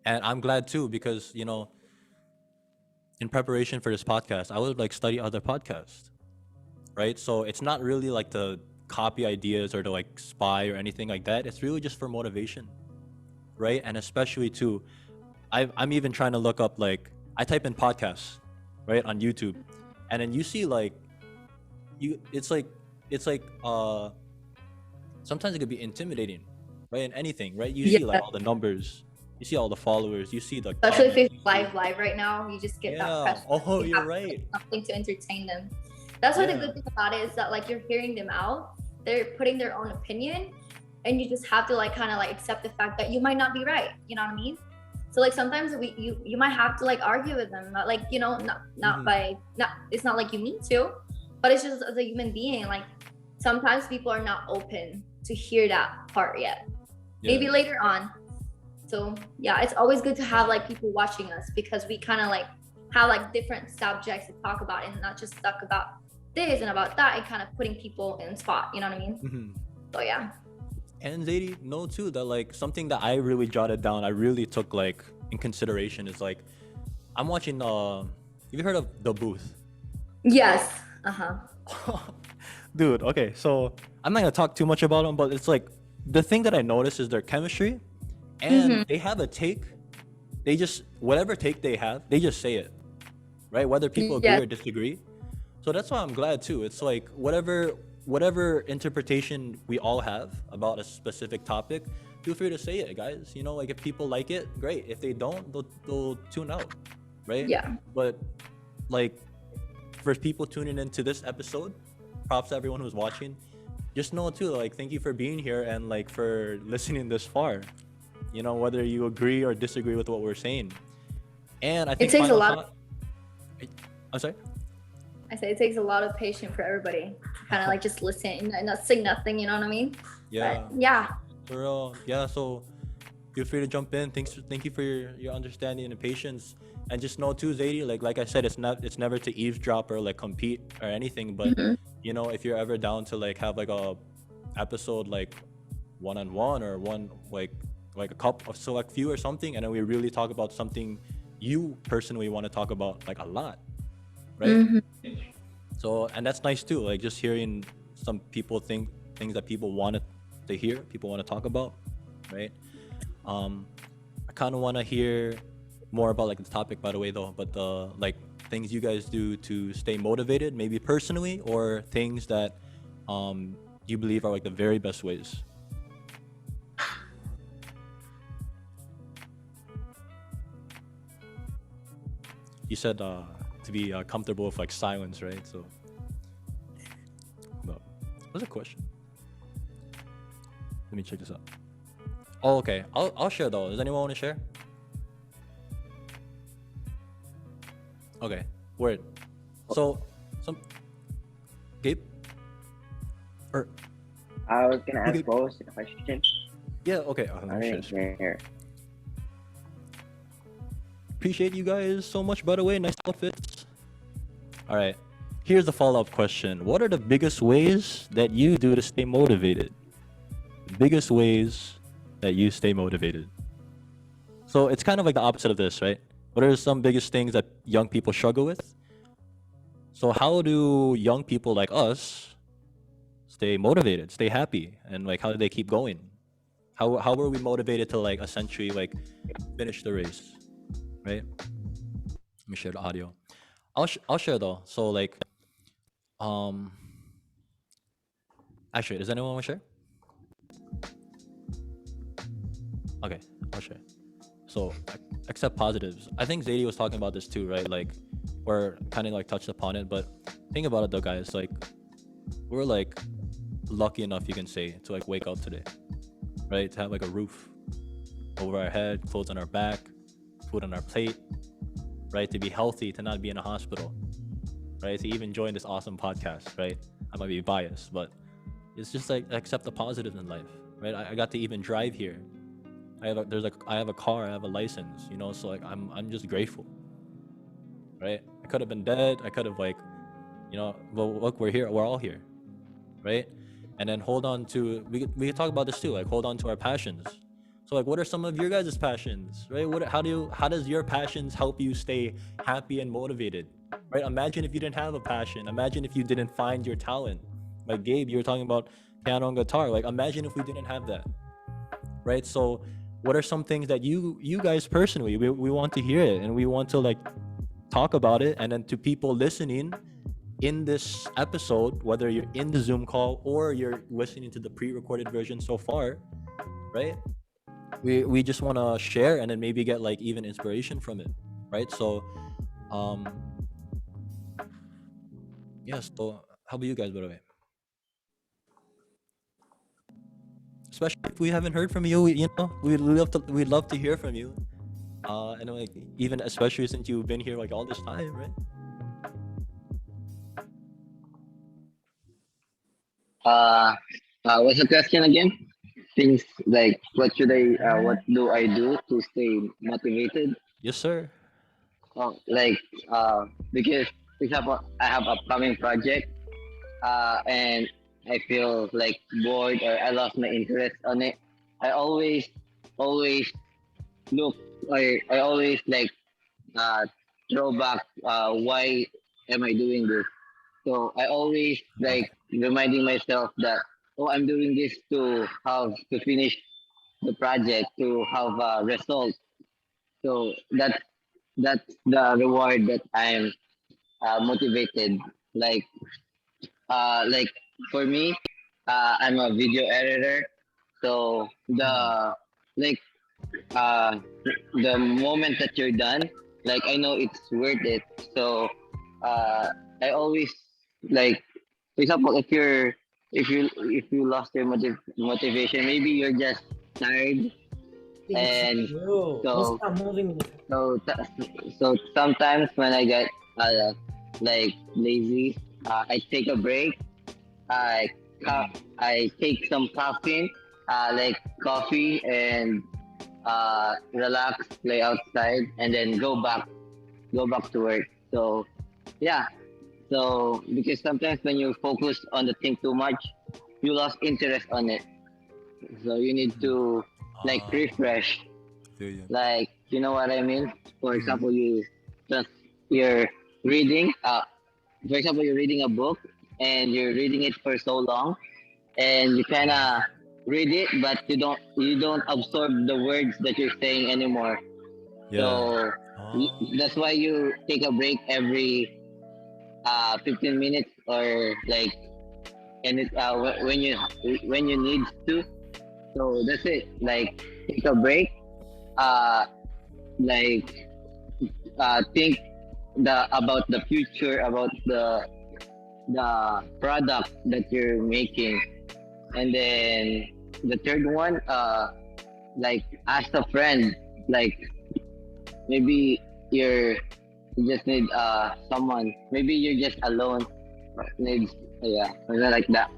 and I'm glad too because you know, in preparation for this podcast, I would like study other podcasts, right? So it's not really like to copy ideas or to like spy or anything like that. It's really just for motivation, right? And especially too, I'm even trying to look up like I type in podcasts, right, on YouTube, and then you see like it's like sometimes it could be intimidating, right? In anything, right? You Yeah. see like all the numbers, you see all the followers, you see the Especially if comments, it's live right now, you just get that yeah. pressure. Oh, You you're have to right. say something to entertain them. That's why the Yeah. good thing about it is that like you're hearing them out. They're putting their own opinion, and you just have to like kind of like accept the fact that you might not be right. You know what I mean? So like sometimes you might have to like argue with them, not like you know not by not it's not like you need to, but it's just as a human being like sometimes people are not open to hear that part yet. Maybe Yeah. later on. So yeah, it's always good to have like people watching us because we kind of like have like different subjects to talk about and not just talk about this and about that and kind of putting people in spot. You know what I mean? So yeah. And Zadie, know too that like something that I really jotted down, I really took like in consideration is like I'm watching. Have you heard of The Booth? Yes. Uh-huh. Dude, okay, so I'm not gonna talk too much about them, but it's like the thing that I noticed is their chemistry, and they have a take. They just whatever take they have, they just say it, right? Whether people agree Yes. or disagree. So that's why I'm glad too. It's like whatever interpretation we all have about a specific topic, feel free to say it, guys. You know, like if people like it, great. If they don't, they'll tune out, right? Yeah. But like for people tuning into this episode, props to everyone who's watching. Just know too, like thank you for being here and like for listening this far. You know, whether you agree or disagree with what we're saying. And I think takes a final lot- thought. I'm sorry. I say it takes a lot of patience for everybody to kind of like just listen and not say nothing. You know what I mean? Yeah. But yeah. For real. Yeah. So feel free to jump in. Thank you for your understanding and patience. And just know too, Zadie, like I said, it's never to eavesdrop or like compete or anything. But you know, if you're ever down to like have like a episode like one-on-one or one like a couple of select few or something, and then we really talk about something you personally want to talk about like a lot, right? So and that's nice too. Like just hearing some people think things that people want to hear, people want to talk about, right? I kind of want to hear more about like the topic, by the way, though. But the like things you guys do to stay motivated, maybe personally, or things that you believe are like the very best ways. You said to be comfortable with like silence, right? So, no. What's a question? Let me check this out. Oh, okay. I'll share though. Does anyone want to share? Okay. Word. So, some. Gabe. Or. I was gonna ask Okay. what was the question? Yeah. Okay. I Let me share didn't this. hear. Appreciate you guys so much, by the way. Nice outfits. All right. Here's the follow-up question. What are the biggest ways that you do to stay motivated? The biggest ways that you stay motivated. So it's kind of like the opposite of this, right? What are some biggest things that young people struggle with? So how do young people like us stay motivated, stay happy, and like how do they keep going? How were we motivated to like essentially like finish the race? Right? Let me share the audio. I'll share though. So like, actually, does anyone want to share? Okay, I'll share. So accept positives. I think Zadie was talking about this too, right? Like, or kind of like touched upon it, but think about it though, guys. Like we're like lucky enough, you can say, to like wake up today, right? To have like a roof over our head, clothes on our back, food on our plate, right? To be healthy, to not be in a hospital, right? To even join this awesome podcast, right? I might be biased, but it's just like accept the positive in life, right? I got to even drive here. I have a car, I have a license, you know, so like I'm just grateful, right? I could have been dead, I could have like, you know, well look, we're here, we're all here, right? And then hold on to we could talk about this too, like hold on to our passions. So like what are some of your guys' passions, right? How does your passions help you stay happy and motivated, right? Imagine if you didn't have a passion, imagine if you didn't find your talent. Like Gabe, you were talking about piano and guitar, like imagine if we didn't have that, right? So what are some things that you guys personally, we want to hear it and we want to like talk about it, and then to people listening in this episode, whether you're in the Zoom call or you're listening to the pre-recorded version so far, right? We just want to share and then maybe get like even inspiration from it, right? So um yeah, so how about you guys, by the way? Especially if we haven't heard from you, you know, we'd love to hear from you. And like even especially since you've been here like all this time, right? Uh, what's the question again? Things like what do I do to stay motivated? Yes, sir. Like because for example, I have upcoming project, and I feel like bored or I lost my interest on it. I always look, I always like uh, throw back why am I doing this? So I always like reminding myself that, oh, I'm doing this to have to finish the project, to have a result. So that's the reward that I'm motivated. Like like for me, I'm a video editor. So like uh the moment that you're done, like I know it's worth it. So uh I always like, for example, if you lost your motivation, maybe you're just tired, It's and true. Don't so stop moving. so so sometimes when I get like lazy, I take a break. I I take some caffeine, like coffee, and relax, play outside, and then go back to work. So yeah, so because sometimes when you focus on the thing too much, you lost interest on it. So you need to like Ah, refresh. feel you. Like, you know what I mean? For Mhm. example, just you're reading. For example, you're reading a book and you're reading it for so long, and you kind of read it, but you don't absorb the words that you're saying anymore. Yeah. So Oh. that's why you take a break every 15 minutes, or like, and when you need to. So that's it. Like, take a break. Uh, like think about the future, about the product that you're making, and then the third one, like ask a friend, like maybe you're you just need someone, maybe you're just alone, needs, yeah, something like that.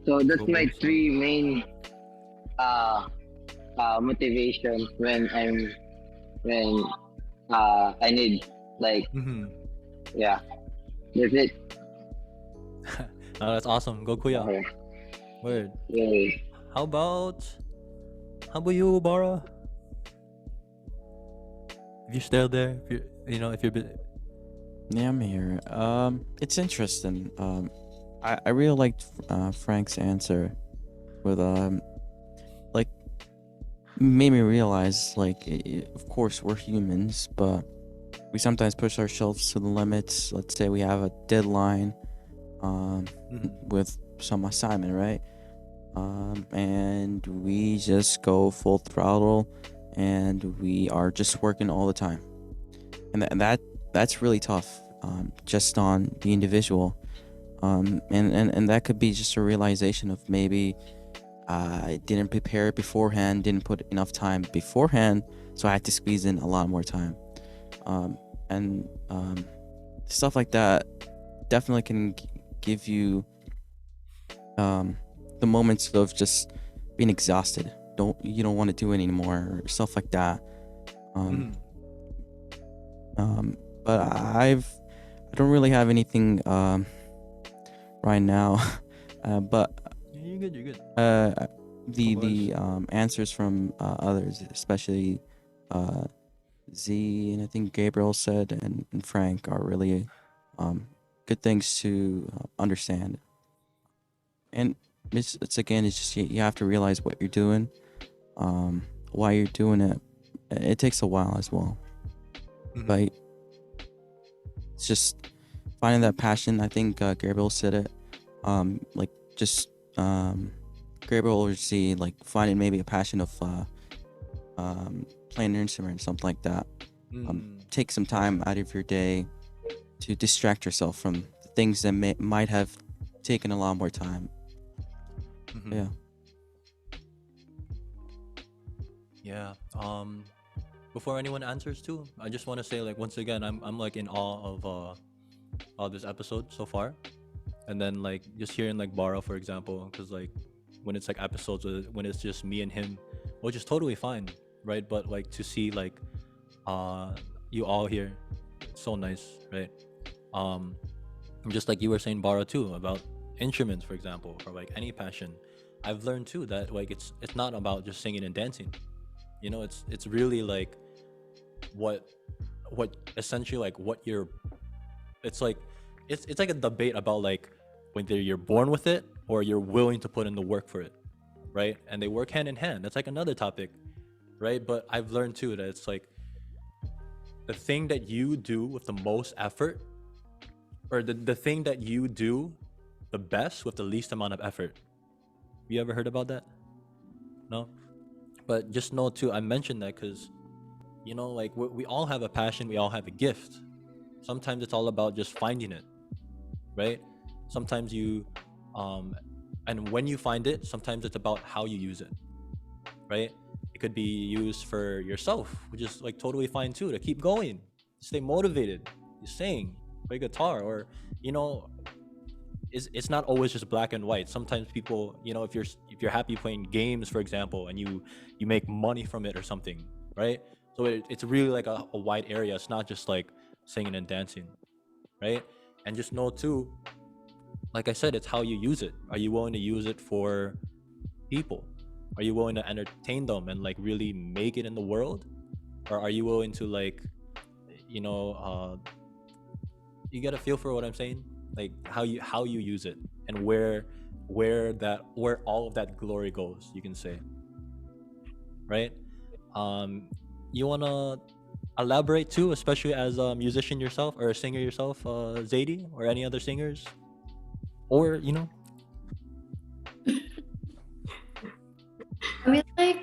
So that's Go my both three main uh, motivation when I need, like, Mm-hmm. yeah, that's it. Oh, that's awesome. Go Kuya. Okay. Word. Yeah. How about how about you, Bara? If you're still there, if you're you know, if you're Yeah, I'm here. It's interesting. I really liked Frank's answer with like made me realize like of course we're humans, but we sometimes push ourselves to the limits. Let's say we have a deadline Mhm. with some assignment, right? And we just go full throttle, and we are just working all the time, and that's really tough. just on the individual. And that could be just a realization of maybe I didn't prepare beforehand, didn't put enough time beforehand, so I had to squeeze in a lot more time. And stuff like that definitely can give you the moments of just being exhausted. You don't want to do it anymore, or stuff like that. Mhm. But I don't really have anything right now. But Yeah, you're good. You're good. the answers from others, especially Z and I think Gabriel said and Frank, are really good things to understand. And it's again, it's just you have to realize what you're doing, why you're doing it. It takes a while as well, Mhm. but it's just finding that passion. I think Gabriel said it. Like just Gabriel or Z, like finding maybe a passion of playing an instrument or something like that. Take some time out of your day to distract yourself from the things that might have taken a lot more time. Mhm. Yeah. Yeah. Before anyone answers too, I just want to say, like, once again, I'm like in awe of this episode so far. And then like just hearing like Bara, for example, because like when it's like episodes when it's just me and him, which is totally fine, right? But like to see like you all here, it's so nice, right? Um just like you were saying, Bara, too, about instruments, for example, or like any passion. I've learned too that like it's not about just singing and dancing. You know, it's really like what essentially like what you're it's like it's like a debate about like whether you're born with it or you're willing to put in the work for it, right? And they work hand in hand. That's like another topic, right? But I've learned too that it's like the thing that you do with the most effort, or the thing that you do the best with the least amount of effort. You ever heard about that? No. But just know too, I mentioned that because you know, like we all have a passion, we all have a gift. Sometimes it's all about just finding it, right? Sometimes you and when you find it, sometimes it's about how you use it, right? It could be used for yourself, which is like totally fine too, to keep going, stay motivated. You sing, play guitar, or you know, it's not always just black and white. Sometimes people, you know, if you're happy playing games, for example, and you make money from it or something, right? So it's really like a wide area. It's not just like singing and dancing, right? And just know too, like I said, it's how you use it. Are you willing to use it for people? Are you willing to entertain them and like really make it in the world? Or are you willing to like, you know, you get a feel for what I'm saying? Like how you use it and where all of that glory goes, you can say. Right? You wanna elaborate too, especially as a musician yourself or a singer yourself, Zadie, or any other singers? Or, you know, I mean, like,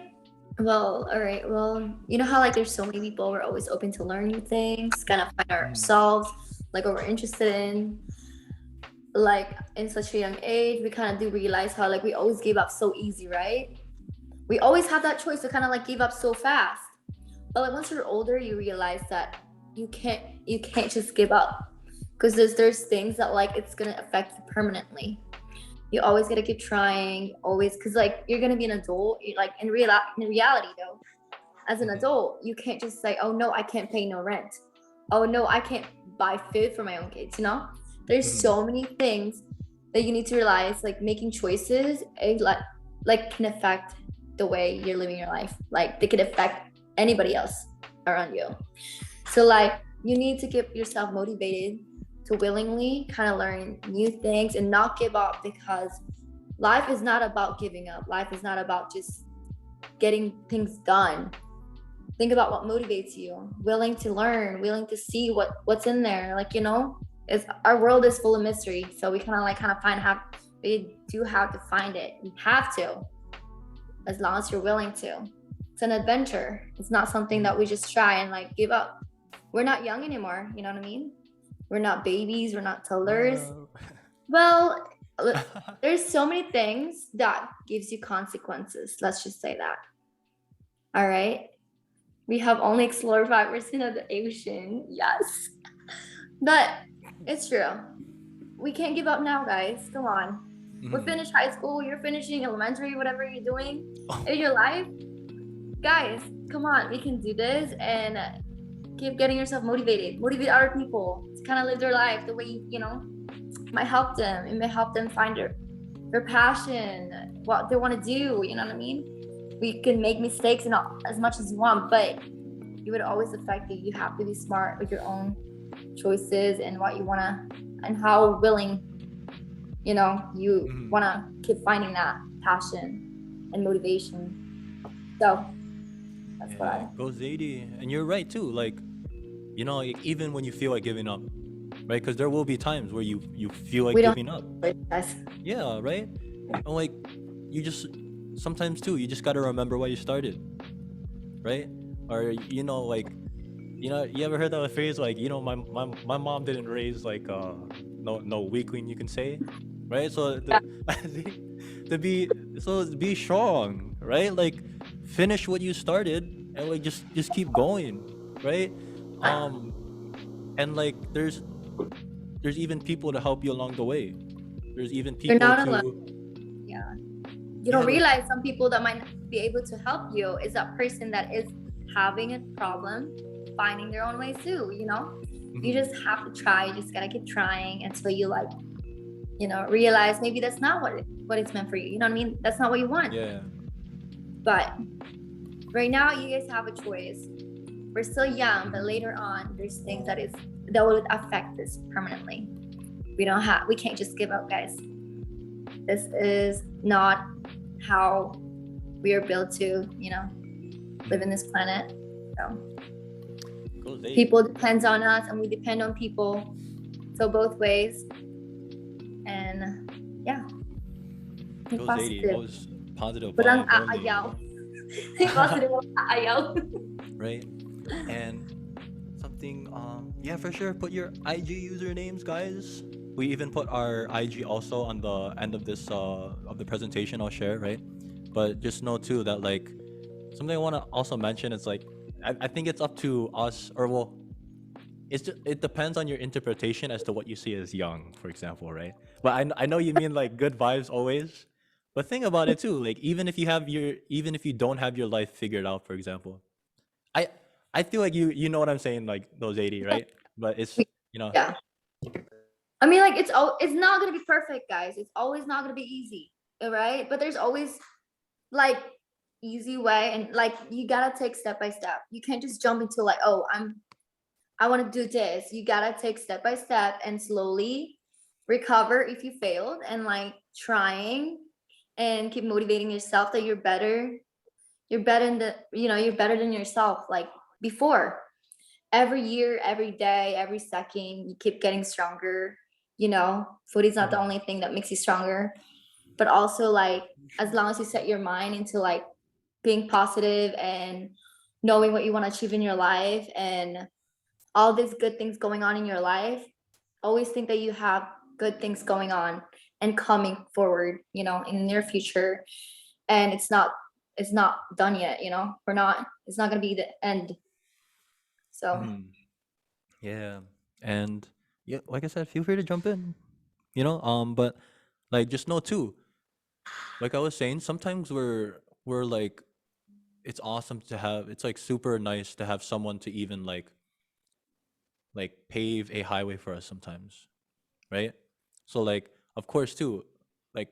well, all right. Well, you know how like there's so many people, we're always open to learn new things, kind of find ourselves, like what we're interested in. Like in such a young age, we kind of do realize how like we always give up so easy, right? We always have that choice to kind of like give up so fast. But like once you're older, you realize that you can't just give up because there's things that like it's gonna affect you permanently. You always gotta keep trying, always, because like you're gonna be an adult. Like in reality though, as an adult, you can't just say, oh no, I can't pay no rent. Oh no, I can't buy food for my own kids. You know, there's so many things that you need to realize. Like making choices, like can affect the way you're living your life. Like they could affect anybody else around you. So like you need to keep yourself motivated to willingly kind of learn new things and not give up, because life is not about giving up. Life is not about just getting things done. Think about what motivates you, willing to learn, willing to see what's in there. Like, you know, it's our world is full of mystery. So we kind of find how we do have to find it. You have to, as long as you're willing to. It's an adventure. It's not something that we just try and like give up. We're not young anymore, you know what I mean? We're not babies, we're not toddlers. Well, Well, look, there's so many things that gives you consequences. Let's just say that. All right. We have only explored 5% of the ocean. Yes. But it's true. We can't give up now, guys. Come on. We're mhm. finished high school, you're finishing elementary, whatever you're doing in your life. Guys, come on, we can do this and keep getting yourself motivated. Motivate other people to kind of live their life the way, might help them. It may help them find their passion, what they want to do. You know what I mean? We can make mistakes and not as much as you want, but it would always affect you. You have to be smart with your own choices and what you want to, and how willing, you Mhm. want to keep finding that passion and motivation. So that's what Yeah, go Zadie. And you're right too. Like, like, even when you feel like giving up, right? Because there will be times where you feel like we don't giving up. guys. Yeah, right. And like, you just sometimes too, you just gotta remember why you started, right? Or like, you ever heard that phrase like, my mom didn't raise like no weakling, you can say, right? So to be strong, right? Like, finish what you started and like just keep going, right? Um, and like there's even people to help you along the way. There's even You're people not alone. to Yeah. You yeah, don't like realize some people that might be able to help you is that person that is having a problem finding their own way too. You mhm, just have to try. You just gotta keep trying until you realize maybe that's not what it's meant for you. You know what I mean? That's not what you want. yeah. But right now you guys have a choice. We're still young, but later on there's things that will affect us permanently. We can't just give up, guys. This is not how we are built to, live in this planet. So Go Zadie. people depends on us and we depend on people. So both ways. And yeah. Think Go Zadie. positive. Always positive Parang vibes only, aayaw. Think positive, aayaw. right? And something, yeah, for sure. Put your IG usernames, guys. We even put our IG also on the end of this of the presentation I'll share, right? But just know too that like something I want to also mention is like I think it's up to us, or well, it depends on your interpretation as to what you see as young, for example, right? But I know you mean like good vibes always. But think about it too, like even if you don't have your life figured out, for example, I I feel like you know what I'm saying, like those 80, right? But it's Yeah. I mean, like it's not gonna be perfect, guys. It's always not gonna be easy, all right? But there's always like easy way, and like you gotta take step by step. You can't just jump into like, oh, I want to do this. You gotta take step by step and slowly recover if you failed, and like trying and keep motivating yourself that you're better. You're better than you're better than yourself like before. Every year, every day, every second, you keep getting stronger. Food is not the only thing that makes you stronger, but also like as long as you set your mind into like being positive and knowing what you want to achieve in your life and all these good things going on in your life, always think that you have good things going on and coming forward, in the near future. And it's not done yet, it's not gonna be the end. So mhm, yeah. And yeah, like I said, feel free to jump in. But like just know too, like I was saying, sometimes we're like it's awesome to have it's like super nice to have someone to even like pave a highway for us sometimes, right? So like of course too, like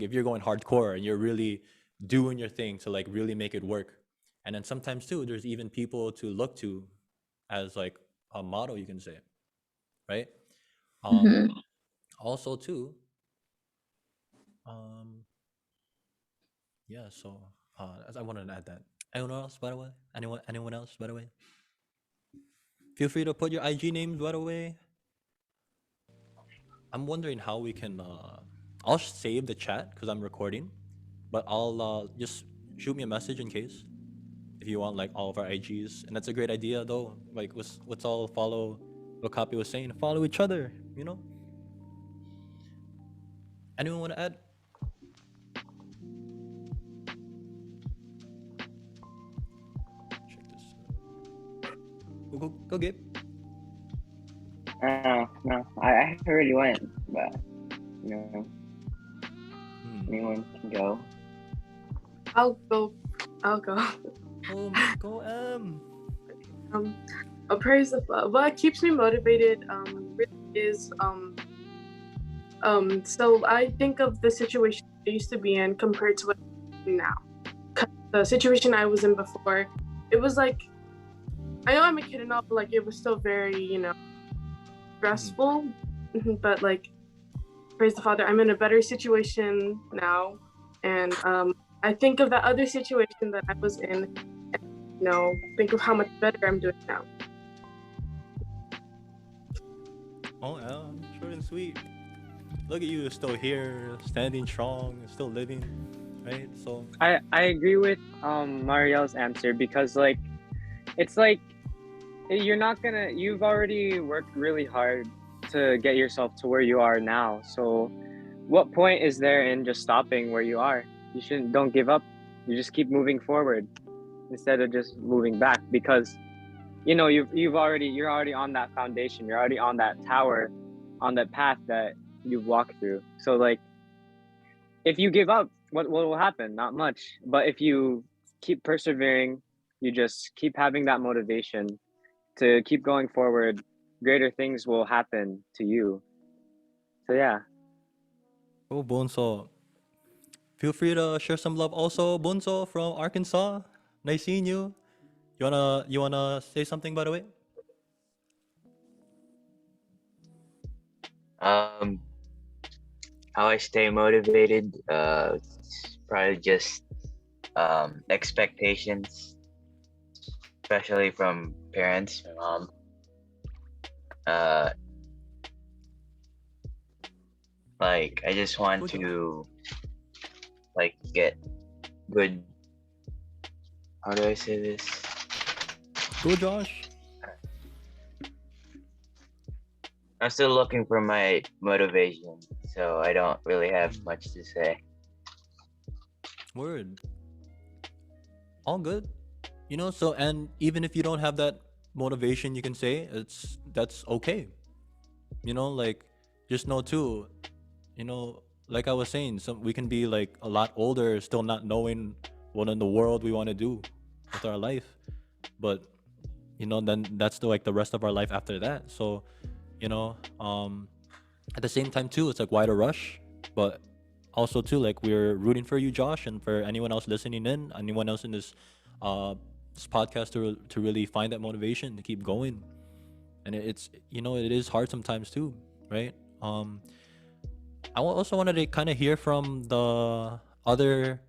if you're going hardcore and you're really doing your thing to like really make it work. And then sometimes too, there's even people to look to as like a model, you can say, right? Um mhm. Also too, um yeah, so I wanted to add that. Anyone else, by the way? Anyone else, by the way? Feel free to put your IG names, by the way. I'm wondering how we can. I'll save the chat because I'm recording, but I'll just shoot me a message in case if you want like all of our IGs. And that's a great idea though. Like let's all follow what Copy was saying, follow each other. You know. Anyone want to add? Check this. Go, Gabe. No, I already went, but you know, Hmm. anyone can go. I'll go. I'll go. Go, A praise of what keeps me motivated really is so I think of the situation I used to be in compared to what I'm in now. 'Cause the situation I was in before, it was like, I know I'm a kid and all, but like it was still very, stressful. But like, praise the Father, I'm in a better situation now, and I think of that other situation that I was in, and think of how much better I'm doing now. Oh, short and sweet. Look at you, still here, standing strong, still living, right? So I agree with Mariel's answer, because like it's like you've already worked really hard to get yourself to where you are now. So what point is there in just stopping where you are? Don't give up. You just keep moving forward instead of just moving back, because you're already on that foundation. You're already on that tower, on that path that you've walked through. So like, if you give up, what will happen? Not much. But if you keep persevering, you just keep having that motivation to keep going forward, greater things will happen to you. So yeah. oh, Bonso, feel free to share some love also, Bonso from Arkansas. Nice seeing you. You wanna say something, by the way? Um, how I stay motivated? It's probably just expectations, especially from parents, my mom. Uh, like I just want to like get good. How do I say this? Go, Josh. I'm still looking for my motivation, so I don't really have much to say. Word. All good. So, and even if you don't have that motivation, you can say that's okay. Like, just know too, like I was saying, we can be like a lot older, still not knowing what in the world we want to do with our life. But then that's like the rest of our life after that. So, you know, um, at the same time too, it's like why to rush? But also too, like we're rooting for you, Josh, and for anyone else listening in, anyone else in this podcast to really find that motivation to keep going. And it's it is hard sometimes too, right? Also wanted to kind of hear from the other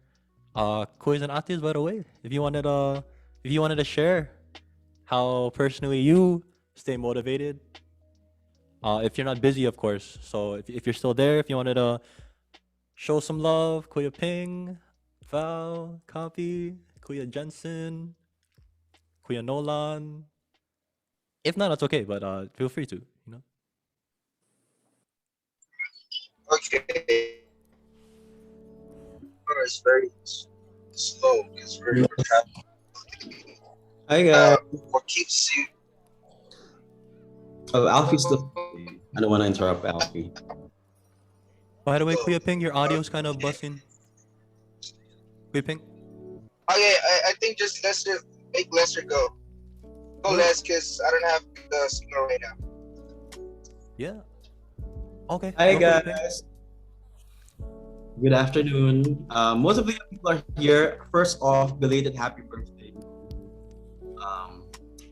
quiz and atis, by the way. If you wanted to share how personally you stay motivated. If you're not busy, of course. So if you're still there, if you wanted to show some love, Kuya Ping, Val, Copy, Kuya Jensen, Kuya Nolan. If not, that's okay, but feel free to. Okay. It's very slow. It's very Hi guys. What keeps you? Oh, Alfie's still. I don't want to interrupt Alfie. By the way, Kuya Ping, your audio's kind of buzzing. Kuya Ping. Okay, I think just make Lester go. Go Les, because I don't have the signal right now. Yeah. Okay. Hi go Kuya Ping. guys. Good afternoon. Most of the young people are here. First off, belated happy birthday,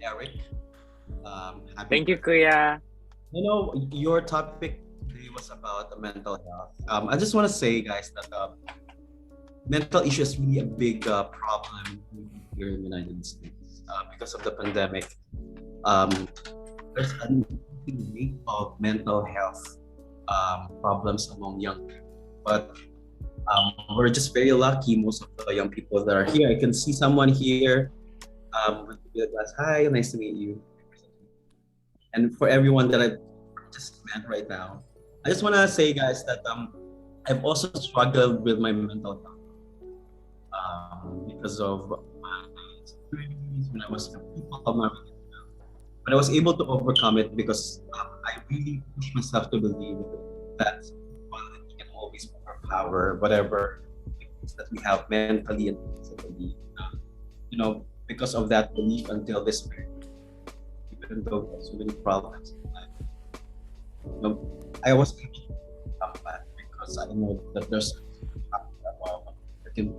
Eric. Happy Thank you, Kuya. Your topic today was about the mental health. I just want to say, guys, that mental issue is really a big problem here in the United States because of the pandemic. There's an increasing rate of mental health problems among young people, but we're just very lucky. Most of the young people that are here, I can see someone here with the glass. Hi, nice to meet you. And for everyone that I just met right now, I just want to say, guys, that I've also struggled with my mental health because of my insecurities when I was in people, but I was able to overcome it because I really pushed myself to believe that quality can always overpower whatever that we have mentally and physically. Because of that belief until this very day, even though there's so many problems in life, I was able to come back because I know that there's something about that can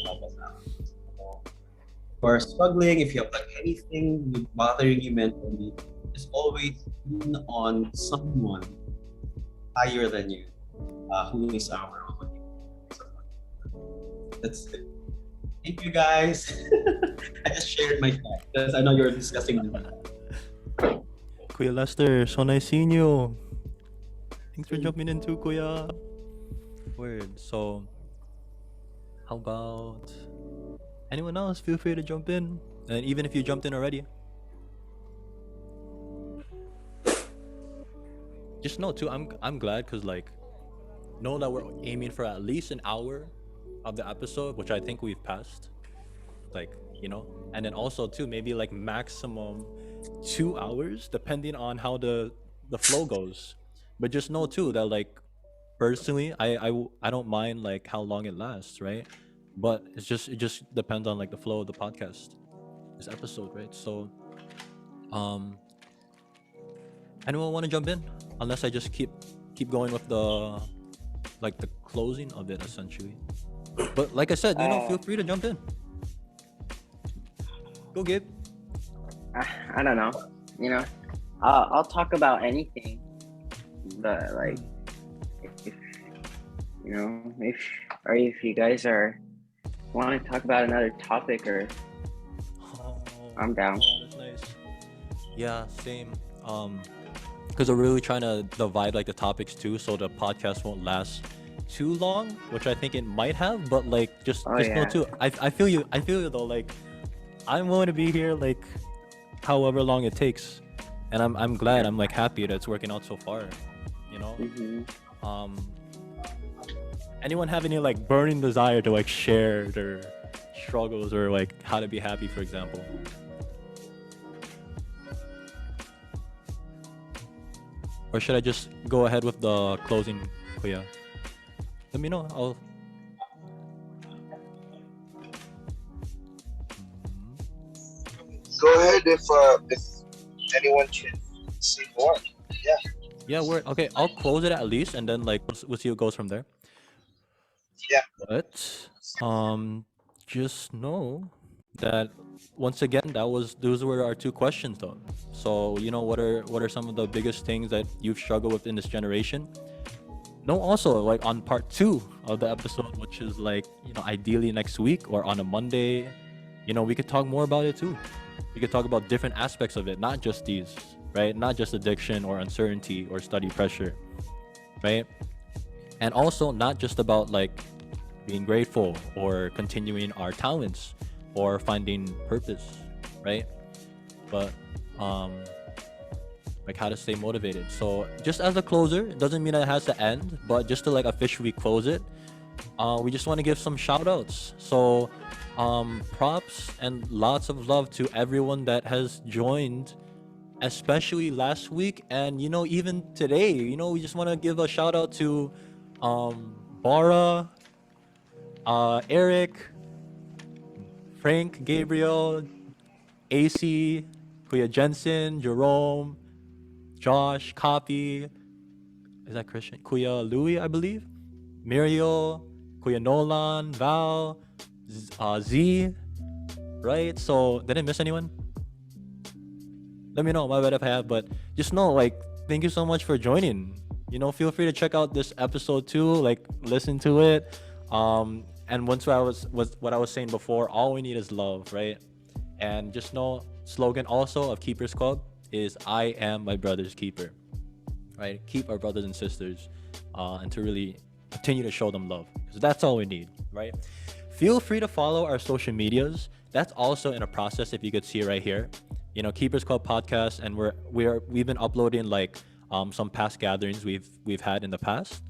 help us out. If you are struggling, if you have like anything bothering you mentally, just always lean on someone higher than you, who is our own. That's it. Thank you, guys. I just shared my thoughts because I know you're discussing them. Kuya Lester, so nice seeing you. Thanks for jumping in too, Kuya. Word. So, how about anyone else? Feel free to jump in, and even if you jumped in already, just know too. I'm glad because like, know that we're aiming for at least an hour of the episode, which I think we've passed. Like, and then also too maybe like maximum 2 hours, depending on how the flow goes. But just know too that like personally, I don't mind like how long it lasts, right? But it just depends on like the flow of the podcast, this episode, right? So, um, anyone want to jump in? Unless I just keep going with the like the closing of it essentially. But like I said, feel free to jump in. Go, Gabe. I don't know. I'll talk about anything, but like if if you guys want to talk about another topic, or I'm down. That's nice. Yeah, same. Because we're really trying to divide like the topics too, so the podcast won't last too long, which I think it might have. But like, just know yeah. too. I feel you. I feel you though. Like, I'm willing to be here like however long it takes, and I'm glad. I'm like happy that it's working out so far. Anyone have any like burning desire to like share their struggles or like how to be happy, for example? Or should I just go ahead with the closing, Kuya? Let me know. I'll. Go ahead if anyone can say more. Yeah. Yeah, we're okay. I'll close it at least, and then like we'll see what goes from there. Yeah. But just know that once again, those were our two questions though. So what are some of the biggest things that you've struggled with in this generation? No, also like on part 2 of the episode, which is like ideally next week or on a Monday, we could talk more about it too. We could talk about different aspects of it, not just these, right? Not just addiction or uncertainty or study pressure, right? And also not just about like being grateful or continuing our talents or finding purpose, right? But like how to stay motivated. So just as a closer, it doesn't mean that it has to end, but just to like officially close it, we just want to give some shout outs. So props and lots of love to everyone that has joined, especially last week and even today. We just want to give a shout out to Bara, Eric, Frank, Gabriel, AC, Kuya Jensen, Jerome, Josh, Copy, is that Christian? Kuya Louis, I believe, Muriel, Kuya Nolan, Val, Z, right? So did I miss anyone? Let me know, my bad if I have, but just know, like, thank you so much for joining. Feel free to check out this episode too, like listen to it. And once what I was saying before, all we need is love, right? And just know, slogan also of Keepers Club is I am my brother's keeper, right? Keep our brothers and sisters, and to really continue to show them love, because that's all we need, right? Feel free to follow our social medias. That's also in a process, if you could see right here. Keepers Club podcast, and we've been uploading like some past gatherings we've had in the past.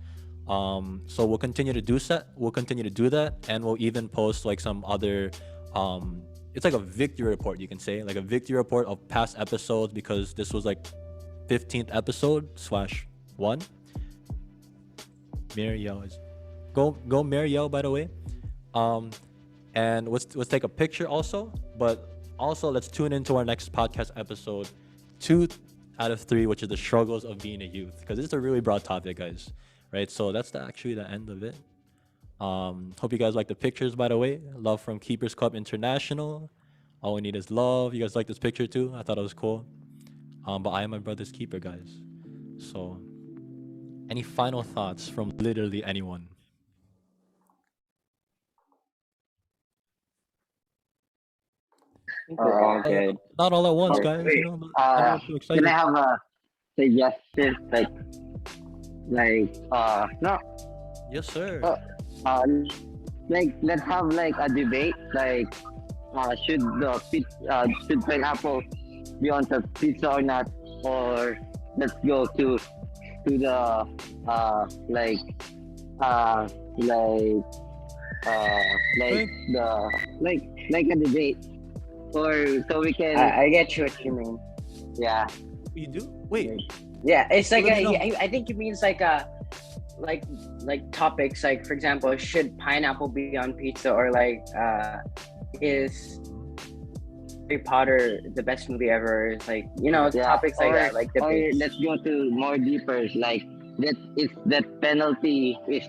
So we'll continue to do that. We'll continue to do that, and we'll even post like some other. It's like a victory report, you can say, like a victory report of past episodes, because this was like 15th episode / 1. Mariel is go Mariel, by the way. And let's take a picture also, but also let's tune into our next podcast episode 2 out of 3, which is the struggles of being a youth, because it's a really broad topic, guys, right? So that's actually the end of it. Hope you guys like the pictures, by the way. Love from Keepers Club International. All we need is love. You guys like this picture too? I thought it was cool. But I am my brother's keeper, guys. So any final thoughts from literally anyone? All good. Not all at once, Oh, guys. wait. But everyone's too Can excited. I have a suggestion? No. Yes, sir. Uh, let's have like a debate. Should pineapple be on the pizza or not? Or let's go to the like like a debate, or so we can. I get you what you mean. Yeah. You do? Wait. Yeah, it's like Let me know. I think it means like topics, like for example, should pineapple be on pizza, or like is Harry Potter the best movie ever? It's like, topics like that, like or debates. let's go to more deeper, like that penalty is,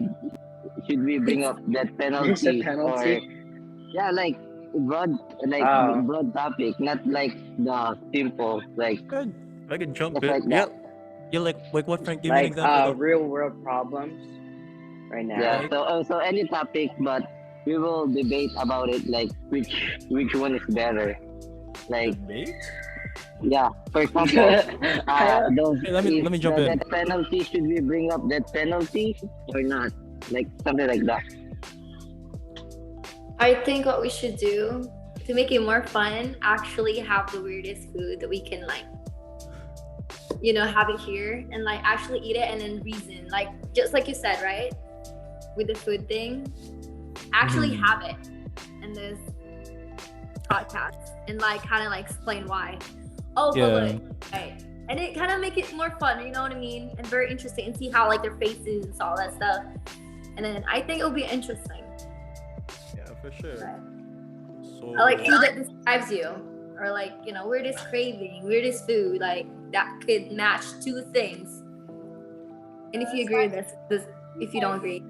should we bring up that penalty? It's a penalty? Or yeah, like broad broad topic, not like the simple like. Good. I can jump Just in. like Yeah. that. Yeah, like what, Frank? Give me an Like example. real world problems right now. Yeah. So any topic, but we will debate about it, like which one is better. Like Debate? yeah, for example, those Hey, let me jump in. that penalty, should we bring up that penalty or not? Like something like that. I think what we should do to make it more fun, actually have the weirdest food that we can have it here, and like actually eat it and then reason, like just like you said, right? With the food thing, actually have it in this podcast and like kind of like explain why. Oh, but Yeah. look, right. And it kind of make it more fun, you know what I mean? And very interesting, and see how like their faces and all that stuff. And then I think it'll be interesting. Yeah, for sure. So I like food that describes you, or like weirdest craving, weirdest food, like that could match 2 things. And if you agree, this. If you don't agree,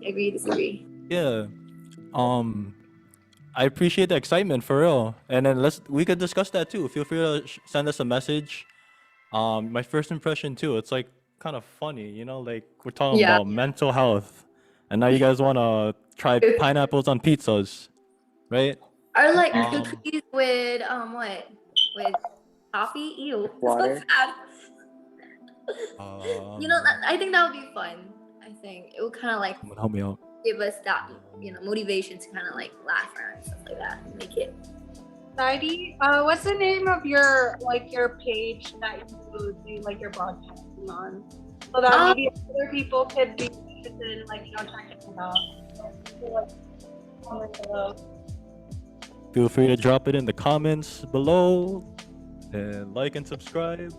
agree, disagree. Yeah. I appreciate the excitement, for real. And then we could discuss that too. Feel free to send us a message. My first impression too, it's like kind of funny, like we're talking about mental health, and now you guys want to try pineapples on pizzas, right? Or like cookies with what? With coffee? Ew. Water. So sad. I think that would be fun. I think it would kind of like Someone help me out. give us that motivation to kind of like laugh around and stuff like that, and make it. Heidi, what's the name of your page that you do like your broadcasting on, so that maybe other people could be interested in checking it out. Comment below. Feel free to drop it in the comments below, and like and subscribe.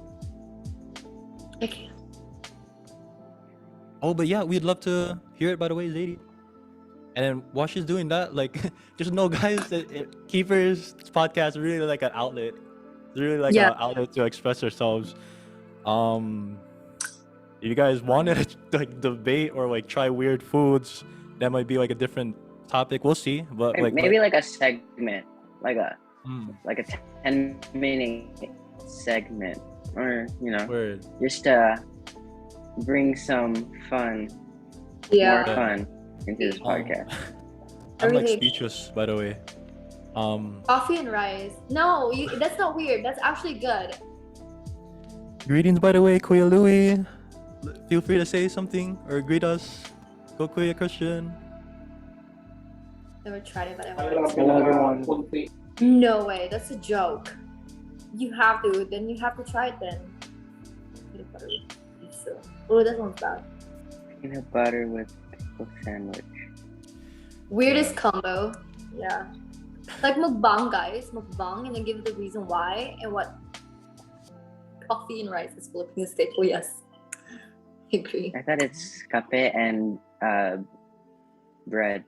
Okay. Oh, but yeah, we'd love to hear it, by the way, lady. And then while she's doing that, like, just know, guys, that Keepers podcast is really like an outlet. It's really like an outlet to express ourselves. If you guys want to like debate or like try weird foods, that might be like a different topic. We'll see. But like maybe like a segment, like a Mm. like a 10-minute segment, or Word. just to bring some fun, more fun into this podcast. I'm like Everything. speechless, by the way. Coffee and rice. No, that's not weird. That's actually good. Greetings, by the way, Kuya Louie. Feel free to say something or greet us. Go Kuya Christian. Never tried it, but I want to. Hello, everyone. No way. That's a joke. You have to. Then you have to try it then. Peanut butter pizza. Oh, that sounds bad. Peanut butter with pickle sandwich. Weirdest combo. Yeah. Like mukbang, guys. Mukbang, and then give the reason why and what. Coffee and rice is Filipino staple. Yes. I agree. I thought it's kape and bread.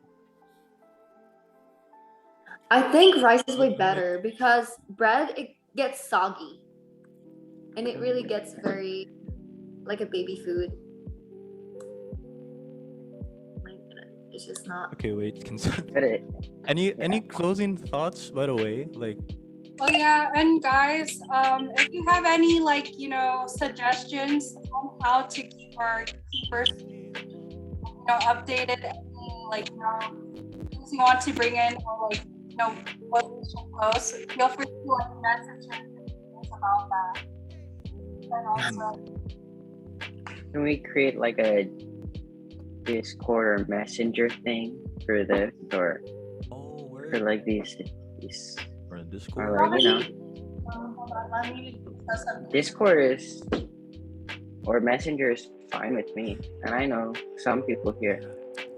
I think rice is way better because bread it gets soggy, and it really gets very like a baby food. Like, it's just not. Okay, wait. But it, Any closing thoughts, by the way? Like, Oh yeah, and guys, if you have any like suggestions on how to keep our keepers updated, any like things you want to bring in or like what we should post, feel free to like message us about that. And also, can we create like a Discord or Messenger thing for this, or for like these or or Discord? like hold on, let me discuss something. Discord is or Messenger is fine with me, and I know some people here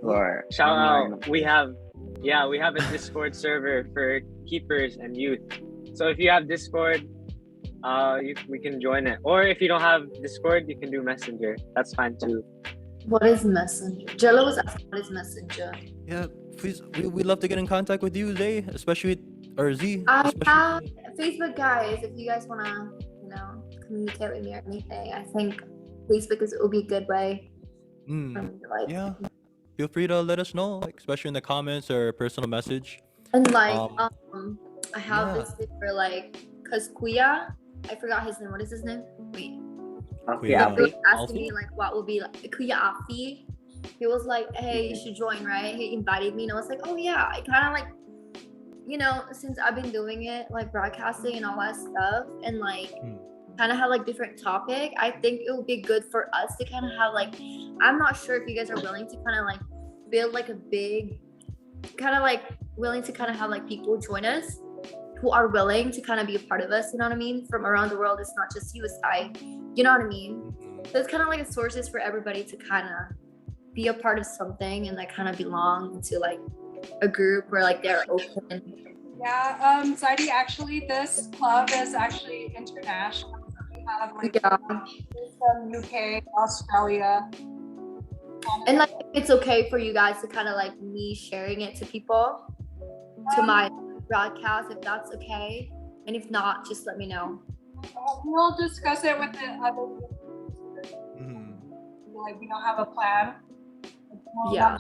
who are Shout online. out. We have a Discord server for keepers and youth. So if you have Discord, we can join it. Or if you don't have Discord, you can do Messenger. That's fine too. What is Messenger? Jello was asking what is Messenger. Yeah, please. We'd love to get in contact with you, Zay, especially or Z. I especially- have Facebook, guys. If you guys wanna, communicate with me or anything, I think Facebook will be a good way. For me to, like, Yeah. Feel free to let us know, like, especially in the comments or personal message. And like, Um, I have yeah. this thing for like, cause Kuya, I forgot his name. What is his name? Wait. Kuya He was asking Alfie? me like, what will be like Kuya Afi. He was like, hey, you should join, right? He invited me, and I was like, oh yeah. I kind of like, since I've been doing it, like broadcasting and all that stuff, and like kind of have like different topic. I think it would be good for us to kind of have like, I'm not sure if you guys are willing to kind of like build like a big, kind of like willing to kind of have like people join us who are willing to kind of be a part of us, you know what I mean? From around the world, it's not just USI, you know what I mean? So it's kind of like a sources for everybody to kind of be a part of something and like kind of belong to like a group where like they're open. Yeah, Zaidi, actually, this club is actually international. So we have like from UK, Australia. And like it's okay for you guys to kind of like me sharing it to people, to my broadcast, if that's okay. And if not, just let me know. We'll discuss it with the other. Like we don't have a plan. Yeah.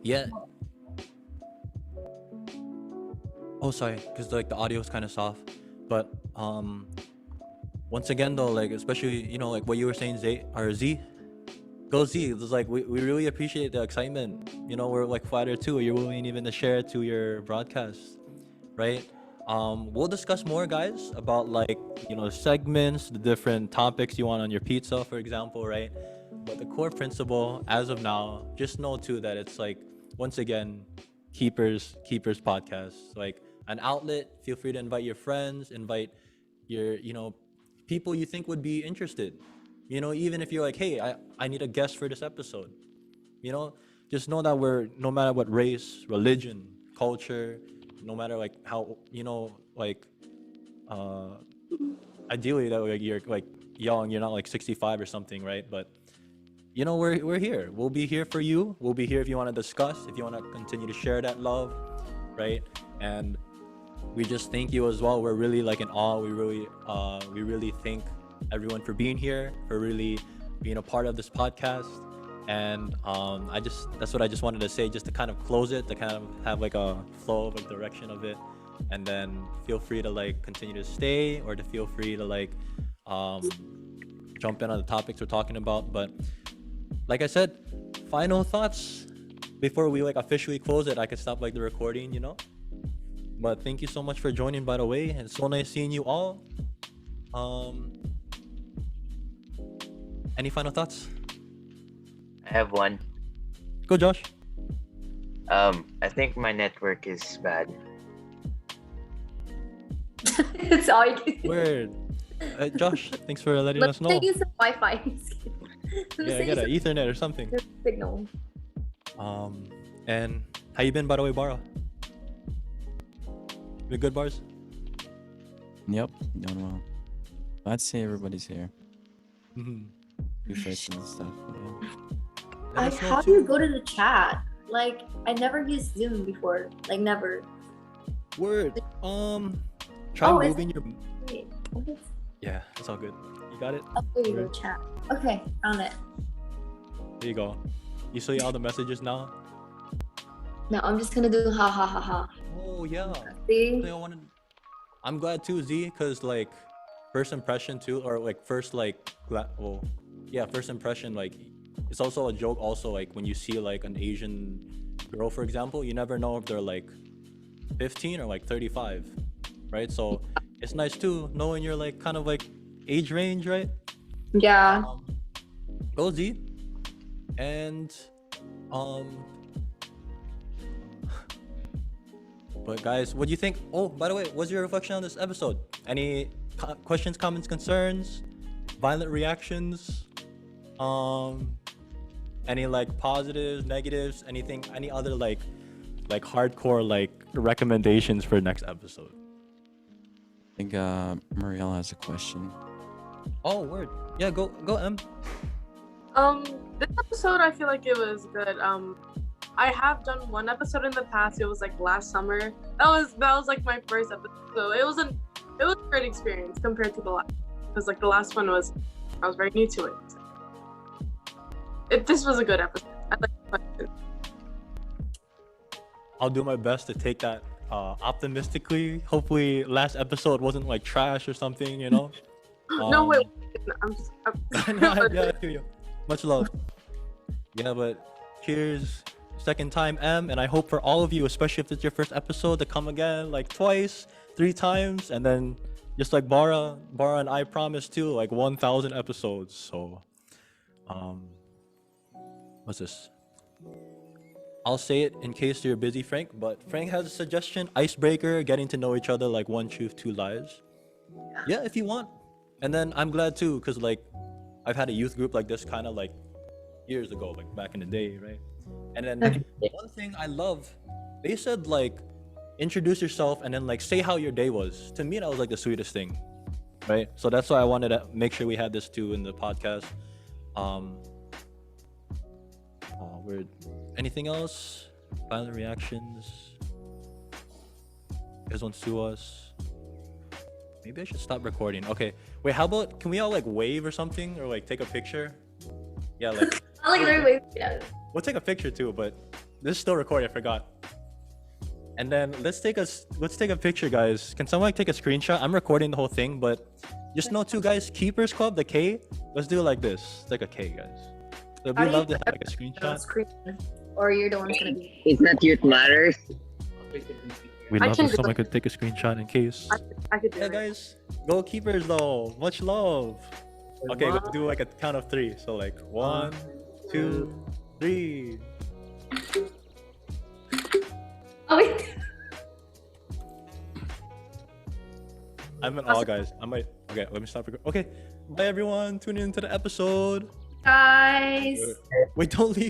Yeah. Oh, sorry, because like the audio is kind of soft. But once again though, like especially like what you were saying, Z, go Z. It's like we really appreciate the excitement. We're like flattered too. You're willing even to share it to your broadcast, right? We'll discuss more, guys, about like segments, the different topics you want on your pizza, for example, right? But the core principle, as of now, just know too that it's like, once again, keepers podcast, like an outlet. Feel free to invite your friends, invite your people you think would be interested. Even if you're like, hey, I need a guest for this episode. Just know that we're, no matter what race, religion, culture, no matter like how ideally that like you're like young, you're not like 65 or something, right? But we're here. We'll be here for you. We'll be here if you want to discuss, if you want to continue to share that love, right? And we just thank you as well. We're really like in awe. We really thank everyone for being here, for really being a part of this podcast. And that's what I just wanted to say, just to kind of close it, to kind of have like a flow of a direction of it. And then feel free to like continue to stay, or to feel free to like jump in on the topics we're talking about. But like I said, final thoughts before we like officially close it. I could stop like the recording, But thank you so much for joining, by the way. And it's so nice seeing you all. Any final thoughts? I have one. Go, Josh. I think my network is bad. It's all you can. Word. Josh, thanks for letting Let us me know. use some Wi-Fi. Yeah, I got an Ethernet or something. Signal. And how you been, by the way, Bara? You good, Bars? Yep, doing well. Glad to see everybody's here. Mm-hmm. New faces and stuff. Yeah. How do you go to the chat? Like, I never used Zoom before. Like, never. Word. Try Oh, moving your. Wait, what is? Yeah, it's all good. You got it. Oh, there you go, Word. chat. Okay, found it. There you go. You see all the messages now? No, I'm just gonna do ha ha ha ha. Oh yeah. See? I'm glad too, Z, because like first impression too, or like first like first impression, like it's also a joke. Also, like when you see like an Asian girl, for example, you never know if they're like 15 or like 35, right? So it's nice too knowing your like kind of like age range, right? Yeah. Go Z. And but guys, what do you think? Oh, by the way, what's your reflection on this episode? Any questions, comments, concerns, violent reactions? Any like positives, negatives, anything, any other like hardcore like recommendations for next episode? I think Marielle has a question. Oh, word. Yeah, go M. This episode I feel like it was good. I have done one episode in the past. It was like last summer. That was like my first episode. So it was a great experience compared to the last. Because like the last one I was very new to it. This was a good episode. I like the question. I'll do my best to take that optimistically. Hopefully last episode wasn't like trash or something, you know? No, wait. Yeah, I feel you. Much love. Yeah, but cheers. Second time, M, and I hope for all of you, especially if it's your first episode, to come again like twice, 3 times, and then just like Bara and I promised too, like 1,000 episodes. So, what's this? I'll say it in case you're busy, Frank, but Frank has a suggestion: icebreaker, getting to know each other like 1 truth, 2 lies. Yeah, if you want. And then I'm glad too, because like I've had a youth group like this kind of like years ago, like back in the day, right? And then one thing I love, they said like introduce yourself and then like say how your day was. To me, that was like the sweetest thing, right? So that's why I wanted to make sure we had this too in the podcast. Weird. Anything else? Violent reactions? You guys want to sue us? Maybe I should stop recording. Okay. Wait, how about, can we all like wave or something, or like take a picture? Yeah, like. I like very wave. Yeah. We'll take a picture too, but this is still recording. I forgot. And then let's take a picture, guys. Can someone take a screenshot? I'm recording the whole thing, but just know too, guys. Keepers Club, the K. Let's do it like this. It's like a K, guys. So we love to have like a screenshot. Or you're the one who's gonna be. It's not Youth Matters. We love if someone could take a screenshot in case. I could do Yeah, it. guys. Go Keepers though. Much love. Okay, let's do like a count of 3. So like 1, 2, 3. Oh wait. I meant all, guys. I might. Okay, let me stop. Okay, bye everyone. Tune in to the episode. Guys. Wait, don't leave.